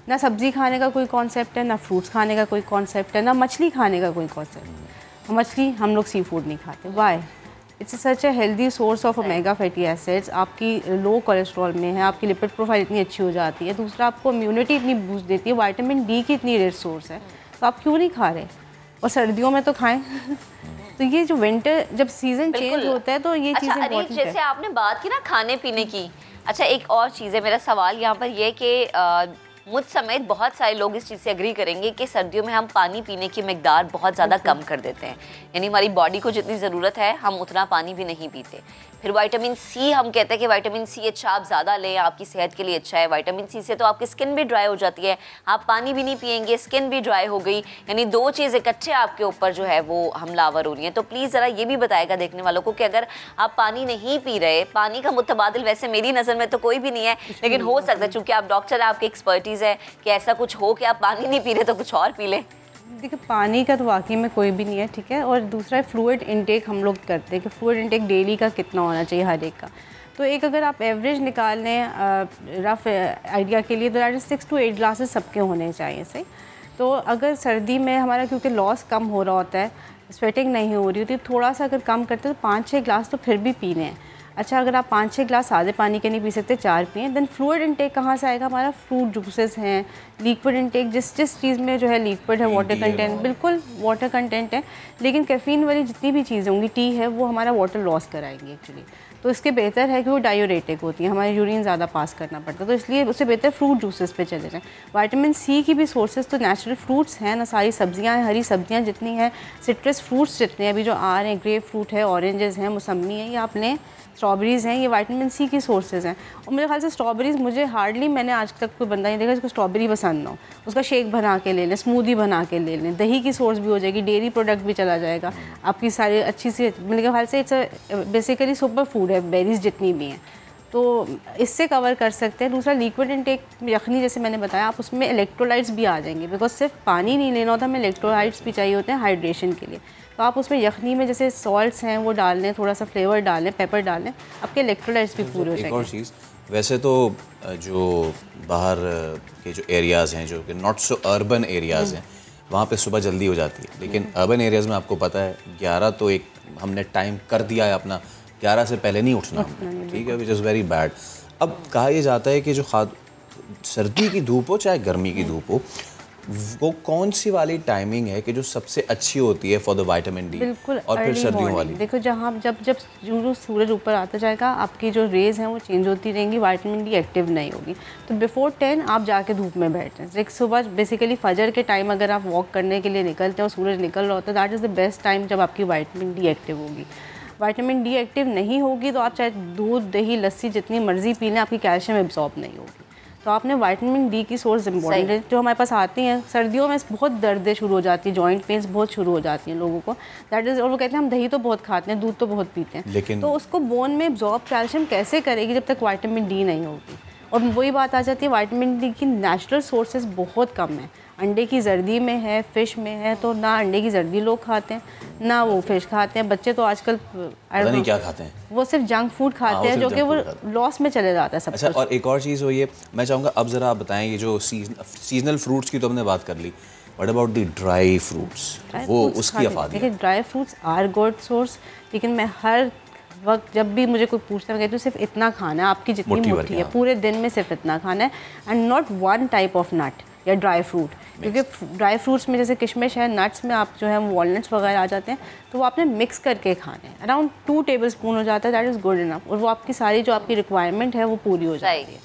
ना सब्ज़ी खाने का कोई कॉन्सेप्ट है, ना फ्रूट्स खाने का कोई कॉन्सेप्ट है, ना मछली खाने का कोई कॉन्सेप्ट है। मछली हम लोग सी फूड नहीं खाते, why? It's such a healthy source of omega fatty acids, आपकी लो कोलेस्ट्रॉल में है, आपकी लिपिड प्रोफाइल इतनी अच्छी हो जाती है। दूसरा, आपको इम्यूनिटी इतनी बूस्ट देती है, विटामिन डी की इतनी रिच सोर्स है, तो आप क्यों नहीं खा रहे? और सर्दियों में तो खाएं। तो ये जो विंटर, जब सीजन चेंज होता है तो ये चीज़ इंपॉर्टेंट है। जैसे आपने बात की ना खाने पीने की, अच्छा एक और चीज़ है, मेरा सवाल यहाँ पर ये कि मुझ समेत बहुत सारे लोग इस चीज़ से एग्री करेंगे कि सर्दियों में हम पानी पीने की मिकदार बहुत ज़्यादा कम कर देते हैं, यानी हमारी बॉडी को जितनी ज़रूरत है हम उतना पानी भी नहीं पीते। फिर विटामिन सी, हम कहते हैं कि विटामिन सी अच्छा आप ज़्यादा लें, आपकी सेहत के लिए अच्छा है। विटामिन सी से तो आपकी स्किन भी ड्राई हो जाती है, आप पानी भी नहीं पिएंगे, स्किन भी ड्राई हो गई, यानी दो चीज़ इकट्ठे आपके ऊपर जो है वो हमलावर हो रही हैं। तो प्लीज़ ज़रा ये भी बताएगा देखने वालों को कि अगर आप पानी नहीं पी रहे, पानी का मुतबादिल वैसे मेरी नज़र में तो कोई भी नहीं है, लेकिन हो सकता है चूँकि आप डॉक्टर हैं, आपकी एक्सपर्टीज़ है, कि ऐसा कुछ हो कि आप पानी नहीं पी रहे तो कुछ और पी लें। देखिए, पानी का तो वाकई में कोई भी नहीं है, ठीक है। और दूसरा फ्लूइड इनटेक हम लोग करते हैं कि फ्लूइड इनटेक डेली का कितना होना चाहिए हर एक का। तो एक अगर आप एवरेज निकाल लें रफ आइडिया के लिए, तो दैट इज़ 6 to 8 ग्लासेस सबके होने चाहिए, सही। तो अगर सर्दी में हमारा क्योंकि लॉस कम हो रहा होता है, स्वेटिंग नहीं हो रही होती, थोड़ा सा अगर कम करते तो 5-6 ग्लास तो फिर भी पीने हैं। अच्छा, अगर आप 5-6 ग्लास सादे पानी के नहीं पी सकते, 4 पिए। देन फ्लूइड इनटेक कहाँ से आएगा? हमारा फ्रूट जूसेस हैं, लिक्विड इनटेक, जिस चीज़ में जो है लिक्विड है, वाटर कंटेंट, बिल्कुल वाटर कंटेंट है, लेकिन कैफीन वाली जितनी भी चीज़ें होंगी, टी है, वो हमारा वाटर लॉस कराएंगी एक्चुअली। तो इसके बेहतर है कि वो डायूरेटिक होती है, हमारे यूरिन ज़्यादा पास करना पड़ता है, तो इसलिए उससे बेहतर फ्रूट जूसेस पे चले जाएँ। विटामिन सी की भी सोर्सेज तो नेचुरल फ्रूट्स हैं ना, सारी सब्जियां हैं, हरी सब्जियां जितनी हैं, सिट्रस फ्रूट्स जितने अभी जो आ रहे हैं, ग्रेप फ्रूट है, ऑरेंजेस हैं, मौसमी है, ये आप लें, स्ट्रॉबेरीज़ हैं, ये विटामिन सी की सोर्सेज हैं। और मेरे ख्याल से स्ट्रॉबेरीज़, मुझे हार्डली मैंने आज तक कोई बंदा नहीं देखा जिसको स्ट्रॉबेरी पसंद ना हो। उसका शेक बना के ले लें, स्मूदी बना के ले लें, दही की सोर्स भी हो जाएगी, डेयरी प्रोडक्ट भी चला जाएगा, आपकी सारी अच्छी सी, मेरे ख्याल से इट्स बेसिकली सुपर फूड है, बेरीज जितनी भी हैं, तो इससे कवर कर सकते हैं। दूसरा, लिक्विड इनटेक, यखनी जैसे मैंने बताया, आप उसमें इलेक्ट्रोलाइट्स भी आ जाएंगे, बिकॉज सिर्फ पानी नहीं लेना होता, हमें इलेक्ट्रोलाइट्स भी चाहिए होते हैं हाइड्रेशन के लिए। तो आप उसमें यखनी में जैसे सॉल्ट्स हैं वो डाल लें, थोड़ा सा फ्लेवर डाल लें, पेपर डाल लें, आपके इलेक्ट्रोलाइट्स भी पूरे हो जाएंगे। एक और चीज़, वैसे तो जो बाहर के जो एरियाज़ हैं, जो कि नॉट सो अर्बन एरियाज़ हैं, वहाँ पे सुबह जल्दी हो जाती है, लेकिन अर्बन एरियाज़ में आपको पता है 11 तो एक हमने टाइम कर दिया है अपना, 11 से पहले नहीं उठना, ठीक है, विच इज़ वेरी बैड। अब कहा यह जाता है कि जो सर्दी की धूप हो चाहे गर्मी की धूप हो, वो कौन सी वाली टाइमिंग है कि जो सबसे अच्छी होती है फॉर द विटामिन डी? बिल्कुल, और फिर सर्दियों वाली? देखो, जहाँ जब सूरज ऊपर आता जाएगा, आपकी जो रेज हैं वो चेंज होती रहेंगी, विटामिन डी एक्टिव नहीं होगी। तो बिफोर 10 आप जाके धूप में बैठें। लाइक सुबह बेसिकली फजर के टाइम अगर आप वॉक करने के लिए निकलते हैं और सूरज निकल रहा होता है, that is the best time जब आपकी विटामिन डी एक्टिव होगी। विटामिन डी एक्टिव नहीं होगी तो आप चाहे दूध, दही, लस्सी जितनी मर्जी पी लें, आपकी कैल्शियम एब्जॉर्ब नहीं होगी। तो आपने विटामिन डी की सोर्स इंपॉर्टेंट है जो हमारे पास आती हैं। सर्दियों में बहुत दर्दें शुरू हो जाती है, जॉइंट पेन्स बहुत शुरू हो जाती हैं लोगों को, दैट इज़। और वो कहते हैं हम दही तो बहुत खाते हैं, दूध तो बहुत पीते हैं, लेकिन तो उसको बोन में एब्जॉर्ब कैल्शियम कैसे करेगी जब तक विटामिन डी नहीं होगी। और वही बात आ जाती है, विटामिन डी की नेचुरल सोर्सेज बहुत कम है। अंडे की जर्दी में है, फ़िश में है, तो ना अंडे की जर्दी लोग खाते हैं ना वो फ़िश खाते हैं। बच्चे तो आजकल नहीं क्या खाते हैं, वो सिर्फ जंक फूड खाते हैं जो कि वो लॉस में चले जाता है सब। अच्छा, और एक और चीज़ हो ये मैं चाहूँगा अब ज़रा आप बताएं, ये जो सीजनल फ्रूट्स की तो हमने बात कर ली, what about the dry fruits, वो उसकी अफादियत? देखिए dry fruits are good source, लेकिन मैं हर वक्त जब भी मुझे कोई पूछता है मैं कहती हूँ सिर्फ इतना खाना है, आपकी जितनी मुट्ठी है पूरे दिन में सिर्फ इतना खाना है, and not one type of nut या ड्राई फ्रूट। क्योंकि ड्राई फ्रूट्स में जैसे किशमिश है, नट्स में आप जो है वॉलनट्स वगैरह आ जाते हैं, तो वो आपने मिक्स करके खाने हैं। अराउंड 2 टेबलस्पून हो जाता है, दैट इज़ गुड इनफ, और वो आपकी सारी जो आपकी रिक्वायरमेंट है वो पूरी हो जाती है।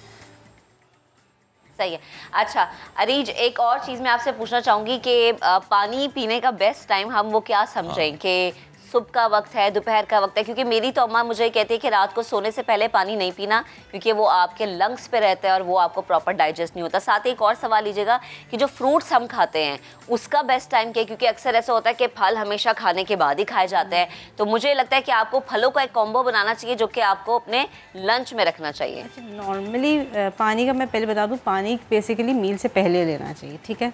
सही है। अच्छा अरीज, एक और चीज़ मैं आपसे पूछना चाहूँगी कि पानी पीने का बेस्ट टाइम हम वो क्या समझें कि सुबह का वक्त है, दोपहर का वक्त है? क्योंकि मेरी तो अम्मा मुझे कहती है कि रात को सोने से पहले पानी नहीं पीना, क्योंकि वो आपके लंग्स पे रहता है और वो आपको प्रॉपर डाइजेस्ट नहीं होता। साथ ही एक और सवाल लीजिएगा कि जो फ्रूट्स हम खाते हैं उसका बेस्ट टाइम क्या है? क्योंकि अक्सर ऐसा होता है कि फल हमेशा खाने के बाद ही खाए जाते हैं, तो मुझे लगता है कि आपको फलों का एक कॉम्बो बनाना चाहिए जो कि आपको अपने लंच में रखना चाहिए। नॉर्मली पानी का मैं पहले बता दूँ, पानी बेसिकली मील से पहले लेना चाहिए, ठीक है,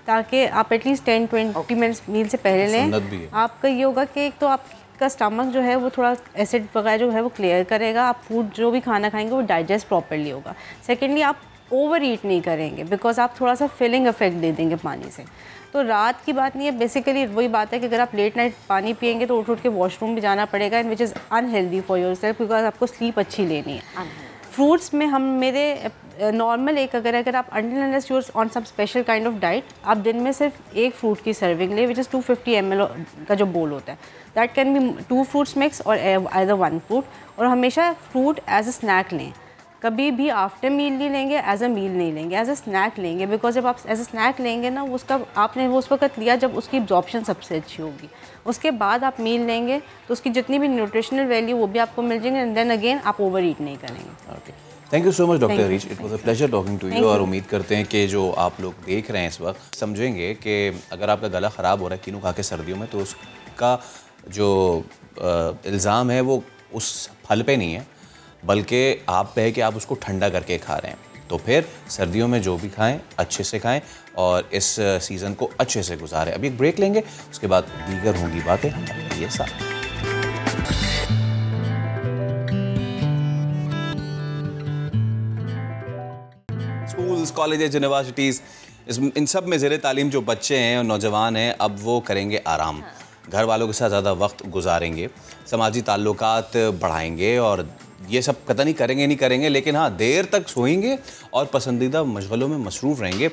ताकि आप एटलीस्ट 10-20 मिनट्स मील से पहले लें। आपका ये होगा कि एक तो आपका स्टमक जो है वो थोड़ा एसिड वगैरह जो है वो क्लियर करेगा, आप फूड जो भी खाना खाएंगे वो डाइजेस्ट प्रॉपर्ली होगा। सेकेंडली आप ओवर ईट नहीं करेंगे, बिकॉज आप थोड़ा सा फिलिंग इफेक्ट दे देंगे पानी से। तो रात की बात नहीं है, बेसिकली वही बात है कि अगर आप लेट नाइट पानी पियेंगे तो उठ के वॉशरूम भी जाना पड़ेगा, and which is unhealthy for your self, because आपको स्लीप अच्छी लेनी है। फ्रूट्स में हम मेरे नॉर्मल एक अगर आप until unless you are on some special kind of diet, आप दिन में सिर्फ एक फ्रूट की सर्विंग ले, विच इज़ 250 ml का जो बोल होता है, that can be 2 fruits mix और आइदर 1 फ्रूट। और हमेशा फ्रूट एज अ स्नैक लें, कभी भी आफ्टर मील नहीं लेंगे, एज अ मील नहीं लेंगे, एज अ स्नैक लेंगे, बिकॉज जब आप एज अ स्नैक लेंगे ना उसका आपने वो उस वक्त लिया जब उसकी एब्जॉर्प्शन सबसे अच्छी होगी। उसके बाद आप मील लेंगे तो उसकी जितनी भी न्यूट्रिशनल वैल्यू वो भी आपको मिल जाएंगे, एंड देन अगेन आप ओवर ईट नहीं करेंगे। Okay, thank you so much doctor रीच, it was a pleasure talking to you. और उम्मीद करते हैं कि जो आप लोग देख रहे हैं इस वक्त समझेंगे कि अगर आपका गला ख़राब हो रहा है कीनू खा के सर्दियों में, तो उसका जो इल्ज़ाम है वो उस फल पे नहीं है, बल्कि आप पे है कि आप उसको ठंडा करके खा रहे हैं। तो फिर सर्दियों में जो भी खाएं अच्छे से खाएं और इस सीज़न को अच्छे से गुजारें। अभी एक ब्रेक लेंगे, उसके बाद दीगर होंगी बातें हमारे लिए साथ। स्कूल्स, कॉलेजेस, यूनिवर्सिटीज़, इन सब में ज़ेरे तालीम जो बच्चे हैं और नौजवान हैं, अब वो करेंगे आराम, घर वालों के साथ ज़्यादा वक्त गुजारेंगे, समाजी ताल्लुकात बढ़ाएंगे, और ये सब पता नहीं करेंगे नहीं करेंगे, लेकिन हाँ देर तक सोएंगे और पसंदीदा मशगलों में मसरूफ़ रहेंगे।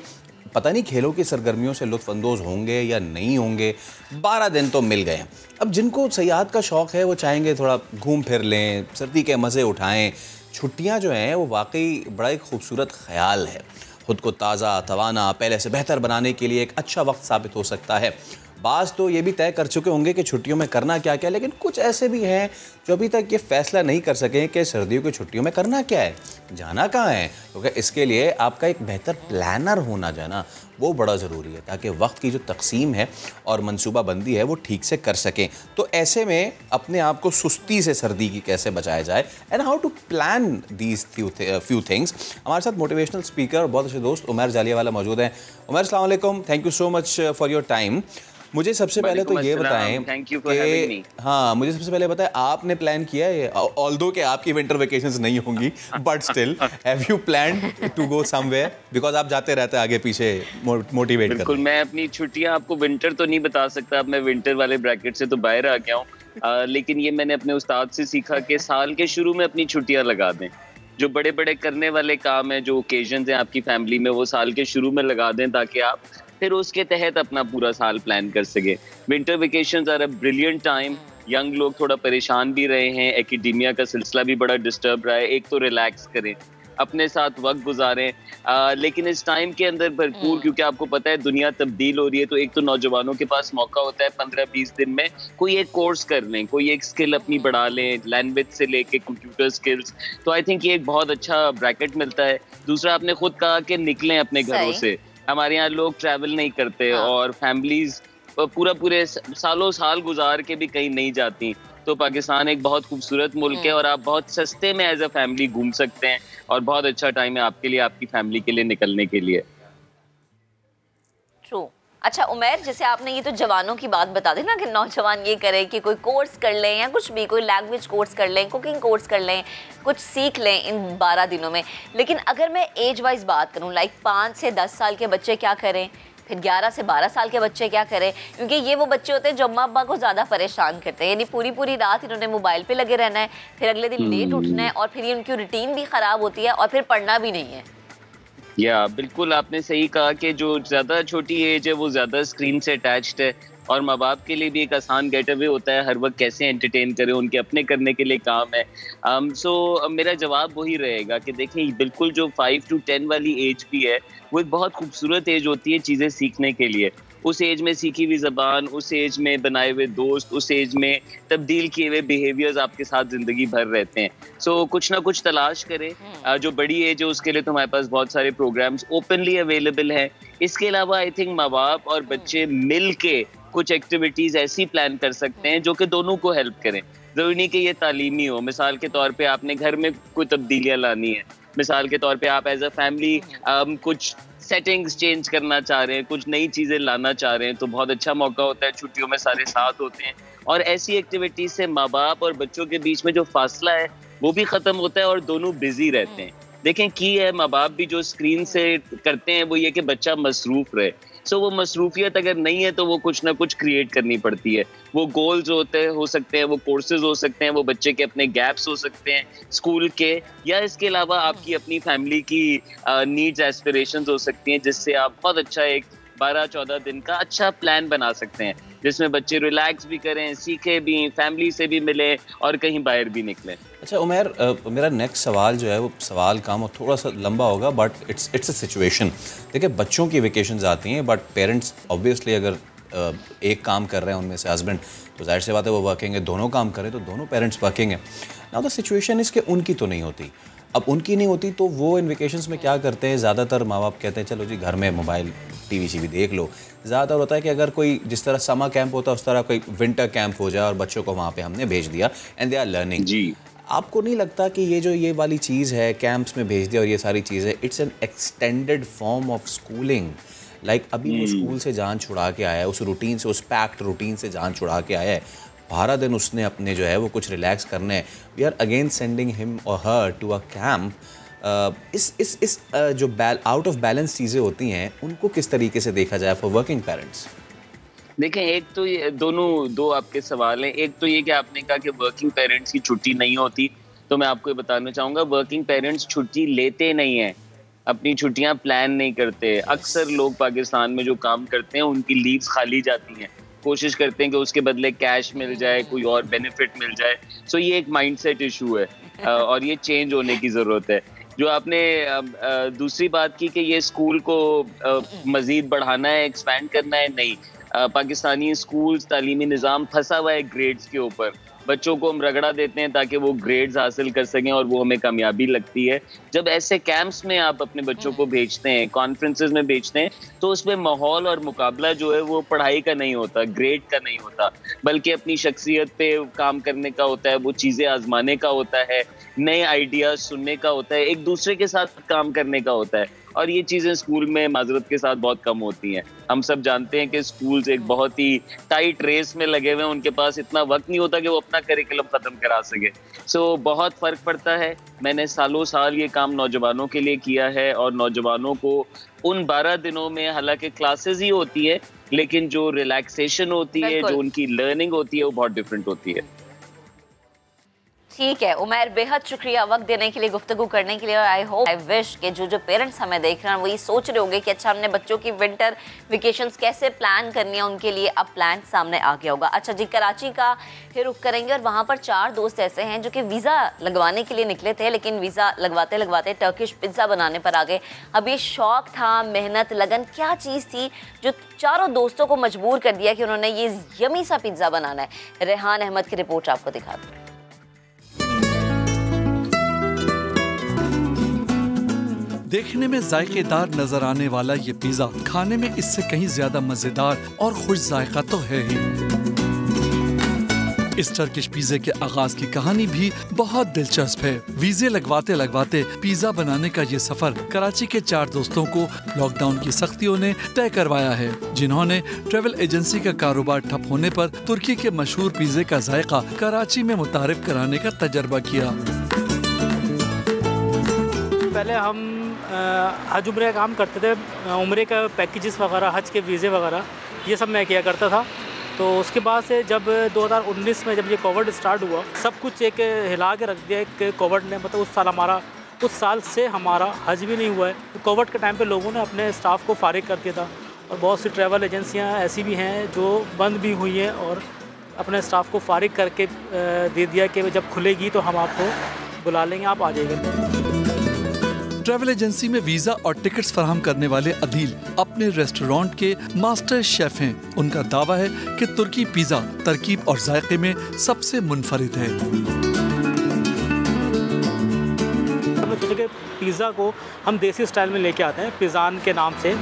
पता नहीं खेलों की सरगर्मियों से लुत्फ़अंदोज़ होंगे या नहीं होंगे। 12 दिन तो मिल गए हैं। अब जिनको सयाहत का शौक़ है वो चाहेंगे थोड़ा घूम फिर लें, सर्दी के मज़े उठाएँ। छुट्टियाँ जो हैं वो वाकई बड़ा एक खूबसूरत ख़याल है। ख़ुद को ताज़ा, तवाना, पहले से बेहतर बनाने के लिए एक अच्छा वक्त साबित हो सकता है। बाज़ तो ये भी तय कर चुके होंगे कि छुट्टियों में करना क्या क्या, लेकिन कुछ ऐसे भी हैं जो अभी तक ये फ़ैसला नहीं कर सके कि सर्दियों की छुट्टियों में करना क्या है, जाना कहाँ है। क्योंकि इसके लिए आपका एक बेहतर प्लानर होना जो है ना वो बड़ा ज़रूरी है, ताकि वक्त की जो तकसीम है और मनसूबाबंदी है वो ठीक से कर सकें। तो ऐसे में अपने आप को सुस्ती से सर्दी की कैसे बचाया जाए, and how to plan these few things. हमारे साथ मोटिवेशनल स्पीकर और बहुत अच्छे दोस्त उमर जालियावाला मौजूद हैं। उमर, अस्सलाम वालेकुम, thank you so much for your time. मुझे सबसे पहले तो ये बताएं कि हाँ, मुझे सबसे पहले बताएं आपने प्लान किया है, ऑल्दो कि आपकी विंटर वेकेशंस नहीं होंगी, but still have you planned to go somewhere, because आप जाते रहते हैं आगे पीछे मोटिवेट करने। बिल्कुल, मैं अपनी छुट्टियां आपको विंटर तो नहीं बता सकता, अब मैं विंटर वाले ब्रैकेट से तो बाहर आ गया हूँ, लेकिन ये मैंने अपने उस्ताद से सीखा कि साल के शुरू में अपनी छुट्टियां लगा दें। जो बड़े बड़े करने वाले काम हैं, जो ओकेजन्स हैं आपकी फैमिली में, वो साल के शुरू में लगा दें ताकि आप फिर उसके तहत अपना पूरा साल प्लान कर सके। Winter vacations are a brilliant time. Young लोग थोड़ा परेशान भी रहे हैं, एकेडेमिया का सिलसिला भी बड़ा डिस्टर्ब रहा है। एक तो रिलैक्स करें, अपने साथ वक्त गुजारें। लेकिन इस टाइम के अंदर भरपूर, क्योंकि आपको पता है दुनिया तब्दील हो रही है, तो एक तो नौजवानों के पास मौका होता है 15-20 दिन में कोई एक कोर्स कर लें, कोई एक स्किल अपनी बढ़ा लें, लैंग्वेज से लेके कंप्यूटर स्किल्स। तो आई थिंक ये एक बहुत अच्छा ब्रैकेट मिलता है। दूसरा, आपने खुद कहा कि निकलें अपने घरों से। हमारे यहाँ लोग ट्रैवल नहीं करते और फैमिलीज पूरे सालों साल गुजार के भी कहीं नहीं जाती। तो पाकिस्तान एक बहुत खूबसूरत मुल्क है और आप बहुत सस्ते में एज अ फैमिली घूम सकते हैं और बहुत अच्छा टाइम है आपके लिए, आपकी फैमिली के लिए निकलने के लिए। ट्रू। अच्छा उमैर, जैसे आपने ये तो जवानों की बात बता दी ना कि नौजवान ये करें कि कोई कोर्स कर लें या कुछ भी, कोई लैंग्वेज कोर्स कर लें, कुकिंग कोर्स कर लें, कुछ सीख लें इन 12 दिनों में। लेकिन अगर मैं एज वाइज बात करूं, लाइक 5 से 10 साल के बच्चे क्या करें, फिर 11 से 12 साल के बच्चे क्या करें? क्योंकि ये वो बच्चे होते हैं जो अम्मा अब्बा को ज़्यादा परेशान करते हैं, यानी पूरी रात इन्होंने मोबाइल पे लगे रहना है, फिर अगले दिन लेट उठना है और फिर ये उनकी रूटीन भी ख़राब होती है और फिर पढ़ना भी नहीं है। या बिल्कुल आपने सही कहा कि जो ज़्यादा छोटी एज है वो ज़्यादा स्क्रीन से अटैच्ड है और माँ बाप के लिए भी एक आसान गेट अवे होता है हर वक्त कैसे एंटरटेन करें, उनके अपने करने के लिए काम है। सो मेरा जवाब वही रहेगा कि देखें बिल्कुल जो 5 to 10 वाली एज भी है वो एक बहुत खूबसूरत एज होती है चीज़ें सीखने के लिए। उस एज में सीखी हुई ज़बान, उस एज में बनाए हुए दोस्त, उस एज में तब्दील किए हुए बिहेवियर्स आपके साथ ज़िंदगी भर रहते हैं। सो कुछ ना कुछ तलाश करें। जो बड़ी एज है उसके लिए तो हमारे पास बहुत सारे प्रोग्राम्स ओपनली अवेलेबल हैं। इसके अलावा आई थिंक माँ बाप और बच्चे मिल के कुछ एक्टिविटीज़ ऐसी प्लान कर सकते हैं जो कि दोनों को हेल्प करें। ज़रूरी नहीं कि ये तालीमी हो। मिसाल के तौर पे आपने घर में कोई तब्दीलियाँ लानी है, मिसाल के तौर पे आप एज अ फैमिली कुछ सेटिंग्स चेंज करना चाह रहे हैं, कुछ नई चीज़ें लाना चाह रहे हैं, तो बहुत अच्छा मौका होता है, छुट्टियों में सारे साथ होते हैं और ऐसी एक्टिविटीज़ से माँ बाप और बच्चों के बीच में जो फासला है वो भी ख़त्म होता है और दोनों बिजी रहते हैं। देखें की है माँ बाप भी जो स्क्रीन से करते हैं वो ये कि बच्चा मसरूफ़ रहे। सो वो मसरूफियत अगर नहीं है तो वो कुछ ना कुछ क्रिएट करनी पड़ती है। वो गोल्स हो सकते हैं, वो कोर्सेज हो सकते हैं, वो बच्चे के अपने गैप्स हो सकते हैं स्कूल के, या इसके अलावा आपकी अपनी फैमिली की नीड्स एस्पिरेशंस हो सकती हैं, जिससे आप बहुत अच्छा एक 12-14 दिन का अच्छा प्लान बना सकते हैं जिसमें बच्चे रिलैक्स भी करें, सीखे भी, फैमिली से भी मिले और कहीं बाहर भी निकलें। अच्छा उमैर, मेरा नेक्स्ट सवाल जो है वो सवाल काम और थोड़ा सा लंबा होगा, बट इट्स अ सिचुएशन। देखिए बच्चों की वेकेशंस आती हैं बट पेरेंट्स ऑब्वियसली अगर एक काम कर रहे हैं उनमें से हस्बैंड, तो जाहिर सी बात है वो वर्किंग है, दोनों काम करें तो दोनों पेरेंट्स वर्किंग है। नाउ द सिचुएशन इज़ कि उनकी तो नहीं होती। अब उनकी नहीं होती तो वो इन वेकेशंस में क्या करते हैं, ज़्यादातर माँ बाप कहते हैं चलो जी घर में मोबाइल टीवी देख लो। ज़्यादातर होता है कि अगर कोई जिस तरह समर कैंप होता है उस तरह कोई विंटर कैंप हो जाए और बच्चों को वहाँ पे हमने भेज दिया एंड दे आर लर्निंग। जी, आपको नहीं लगता कि ये वाली चीज़ है, कैंप्स में भेज दिया और ये सारी चीज़ें, it's an extended form of schooling? Like अभी वो स्कूल से जान छुड़ा के आया है, उस रूटीन से, उस पैक्ड रूटीन से जान छुड़ा के आया है, 12 दिन उसने अपने जो है वो कुछ रिलैक्स करने हैं, we are again sending him और हर टू अ कैंप। इस जो आउट ऑफ बैलेंस चीज़ें होती हैं उनको किस तरीके से देखा जाए फॉर वर्किंग पेरेंट्स? देखें एक तो ये दो आपके सवाल हैं। एक तो ये कि आपने कहा कि वर्किंग पेरेंट्स की छुट्टी नहीं होती, तो मैं आपको ये बताना चाहूँगा वर्किंग पेरेंट्स छुट्टी लेते नहीं हैं, अपनी छुट्टियाँ प्लान नहीं करते। अक्सर लोग पाकिस्तान में जो काम करते हैं उनकी लीव्स खाली जाती हैं, कोशिश करते हैं कि उसके बदले कैश मिल जाए, कोई और बेनिफिट मिल जाए। सो ये एक माइंडसेट इशू है और ये चेंज होने की ज़रूरत है। जो आपने दूसरी बात की कि ये स्कूल को मज़ीद बढ़ाना है, एक्सपैंड करना है, नहीं। पाकिस्तानी स्कूल्स, तालीमी निज़ाम फंसा हुआ है ग्रेड्स के ऊपर। बच्चों को हम रगड़ा देते हैं ताकि वो ग्रेड्स हासिल कर सकें और वो हमें कामयाबी लगती है। जब ऐसे कैंप्स में आप अपने बच्चों को भेजते हैं, कॉन्फ्रेंसेस में भेजते हैं, तो उसमें माहौल और मुकाबला जो है वो पढ़ाई का नहीं होता, ग्रेड का नहीं होता, बल्कि अपनी शख्सियत पे काम करने का होता है, वो चीज़ें आजमाने का होता है, नए आइडियाज़ सुनने का होता है, एक दूसरे के साथ काम करने का होता है। और ये चीज़ें स्कूल में माजरत के साथ बहुत कम होती हैं। हम सब जानते हैं कि स्कूल्स एक बहुत ही टाइट रेस में लगे हुए हैं, उनके पास इतना वक्त नहीं होता कि वो अपना करिकुलम ख़त्म करा सके। सो बहुत फ़र्क पड़ता है। मैंने सालों साल ये काम नौजवानों के लिए किया है और नौजवानों को उन 12 दिनों में हालांकि क्लासेस ही होती है, लेकिन जो रिलैक्सेशन होती है, जो उनकी लर्निंग होती है, वो बहुत डिफरेंट होती है। ठीक है उमैर, बेहद शुक्रिया वक्त देने के लिए, गुफ्तगू करने के लिए। और आई होप, आई विश कि जो पेरेंट्स हमें देख रहे हैं वो ये सोच रहे होंगे कि अच्छा हमने बच्चों की विंटर वेकेशंस कैसे प्लान करनी है, उनके लिए अब प्लान सामने आ गया होगा। अच्छा जी, कराची का ही रुख करेंगे और वहाँ पर 4 दोस्त ऐसे हैं जो कि वीज़ा लगवाने के लिए निकले थे, लेकिन वीज़ा लगवाते लगवाते टर्किश पिज़्ज़ा बनाने पर आ गए। अब ये शौक था, मेहनत, लगन, क्या चीज़ थी जो चारों दोस्तों को मजबूर कर दिया कि उन्होंने ये यमी सा पिज़्ज़ा बनाना है। रेहान अहमद की रिपोर्ट आपको दिखा दूँ। देखने में जायकेदार नजर आने वाला ये पिज़्ज़ा खाने में इससे कहीं ज्यादा मजेदार और खुश जायका तो है ही। इस टर्किश पिज़्ज़े के आगाज की कहानी भी बहुत दिलचस्प है। वीजे लगवाते लगवाते पिज़्ज़ा बनाने का ये सफर कराची के 4 दोस्तों को लॉकडाउन की सख्तियों ने तय करवाया है, जिन्होंने ट्रेवल एजेंसी का कारोबार ठप होने पर तुर्की के मशहूर पिज़्ज़े का जायका कराची में मुतारिफ कराने का तजर्बा किया। पहले हम हज उम्रे का काम करते थे, उम्रे का पैकेजेस वगैरह, हज के वीज़े वगैरह, ये सब मैं किया करता था। तो उसके बाद से जब 2019 में जब ये कोविड स्टार्ट हुआ, सब कुछ एक हिला के रख दिया कि कोविड ने, मतलब उस साल से हमारा हज भी नहीं हुआ है। तो कोविड के टाइम पे लोगों ने अपने स्टाफ को फारिग कर दिया था और बहुत सी ट्रैवल एजेंसियां ऐसी भी हैं जो बंद भी हुई हैं और अपने स्टाफ को फारिग करके दे दिया कि जब खुलेगी तो हम आपको बुला लेंगे, आप आ जाइएगा। ट्रैवल एजेंसी में वीजा और टिकट्स फराहम करने वाले अदील अपने रेस्टोरेंट के मास्टर शेफ हैं। उनका दावा है कि तुर्की पिज़्ज़ा तरकीब और जायके में सबसे मुनफरिद है। पिज़्ज़ा को हम देसी स्टाइल में लेके आते हैं, पिज़ान के नाम से।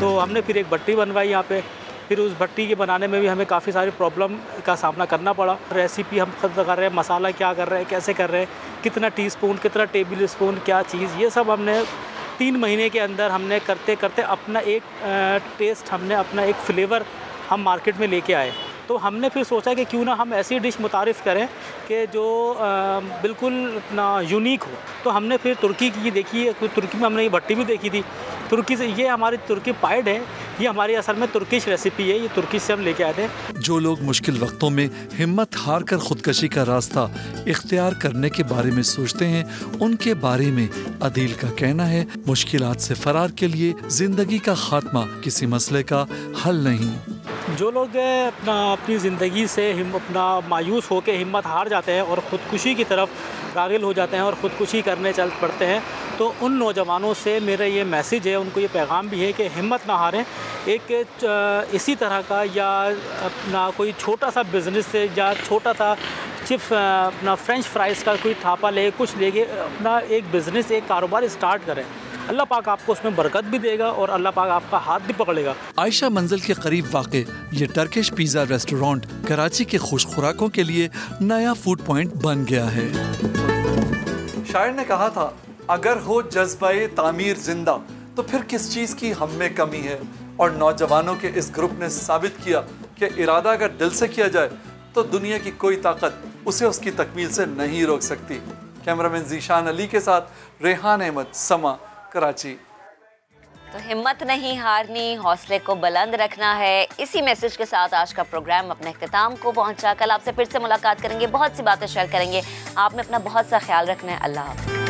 तो हमने फिर एक भट्टी बनवाई यहाँ पे, फिर उस भट्टी के बनाने में भी हमें काफ़ी सारी प्रॉब्लम का सामना करना पड़ा। रेसिपी हम खुद कर रहे हैं, मसाला क्या कर रहे हैं, कैसे कर रहे हैं, कितना टीस्पून, कितना टेबल स्पून, क्या चीज़, ये सब हमने 3 महीने के अंदर हमने करते करते अपना एक टेस्ट, हमने अपना एक फ्लेवर हम मार्केट में लेके आए। तो हमने फिर सोचा कि क्यों ना हम ऐसी डिश मुतारिफ़ करें कि जो बिल्कुल ना यूनिक हो। तो हमने फिर तुर्की की देखी, तुर्की में हमने ये भट्टी भी देखी थी, तुर्की से। ये हमारी तुर्की पाइड है, ये हमारी असल में तुर्किश रेसिपी है, ये तुर्की से हम लेके आए थे। जो लोग मुश्किल वक्तों में हिम्मत हार कर खुदकशी का रास्ता इख्तियार करने के बारे में सोचते हैं, उनके बारे में अदील का कहना है, मुश्किलात से फरार के लिए जिंदगी का खात्मा किसी मसले का हल नहीं। जो लोग अपनी ज़िंदगी से अपना मायूस होकर हिम्मत हार जाते हैं और ख़ुदकुशी की तरफ रागिल हो जाते हैं और ख़ुदकुशी करने चल पड़ते हैं, तो उन नौजवानों से मेरा ये मैसेज है, उनको ये पैगाम भी है कि हिम्मत ना हारें। एक इसी तरह का या अपना कोई छोटा सा बिज़नेस से या छोटा सा सिर्फ अपना फ्रेंच फ्राइज़ का कोई थापा ले, कुछ लेके अपना एक बिज़नेस, एक कारोबार स्टार्ट करें। अल्लाह पाक आपको उसमें बरकत भी देगा और अल्लाह पाक आपका हाथ भी पकड़ेगा। आयशा मंजिल के करीब वाक़े ये टर्किश पिज़्ज़ा रेस्टोरेंट कराची के खुश खुराकों के लिए नया फूड पॉइंट बन गया है। शायर ने कहा था, अगर हो जज्बाए तामीर जिंदा तो फिर किस चीज़ की हम में कमी है। और नौजवानों के इस ग्रुप ने साबित किया कि इरादा अगर दिल से किया जाए तो दुनिया की कोई ताकत उसे उसकी तकमील से नहीं रोक सकती। कैमरामैन जीशान अली के साथ रेहान अहमद, समा, कराची। तो हिम्मत नहीं हारनी, हौसले को बुलंद रखना है। इसी मैसेज के साथ आज का प्रोग्राम अपने इख्तिताम को पहुंचा। कल आपसे फिर से मुलाकात करेंगे, बहुत सी बातें शेयर करेंगे। आपने अपना बहुत सा ख्याल रखना है। अल्लाह हाफ़िज़।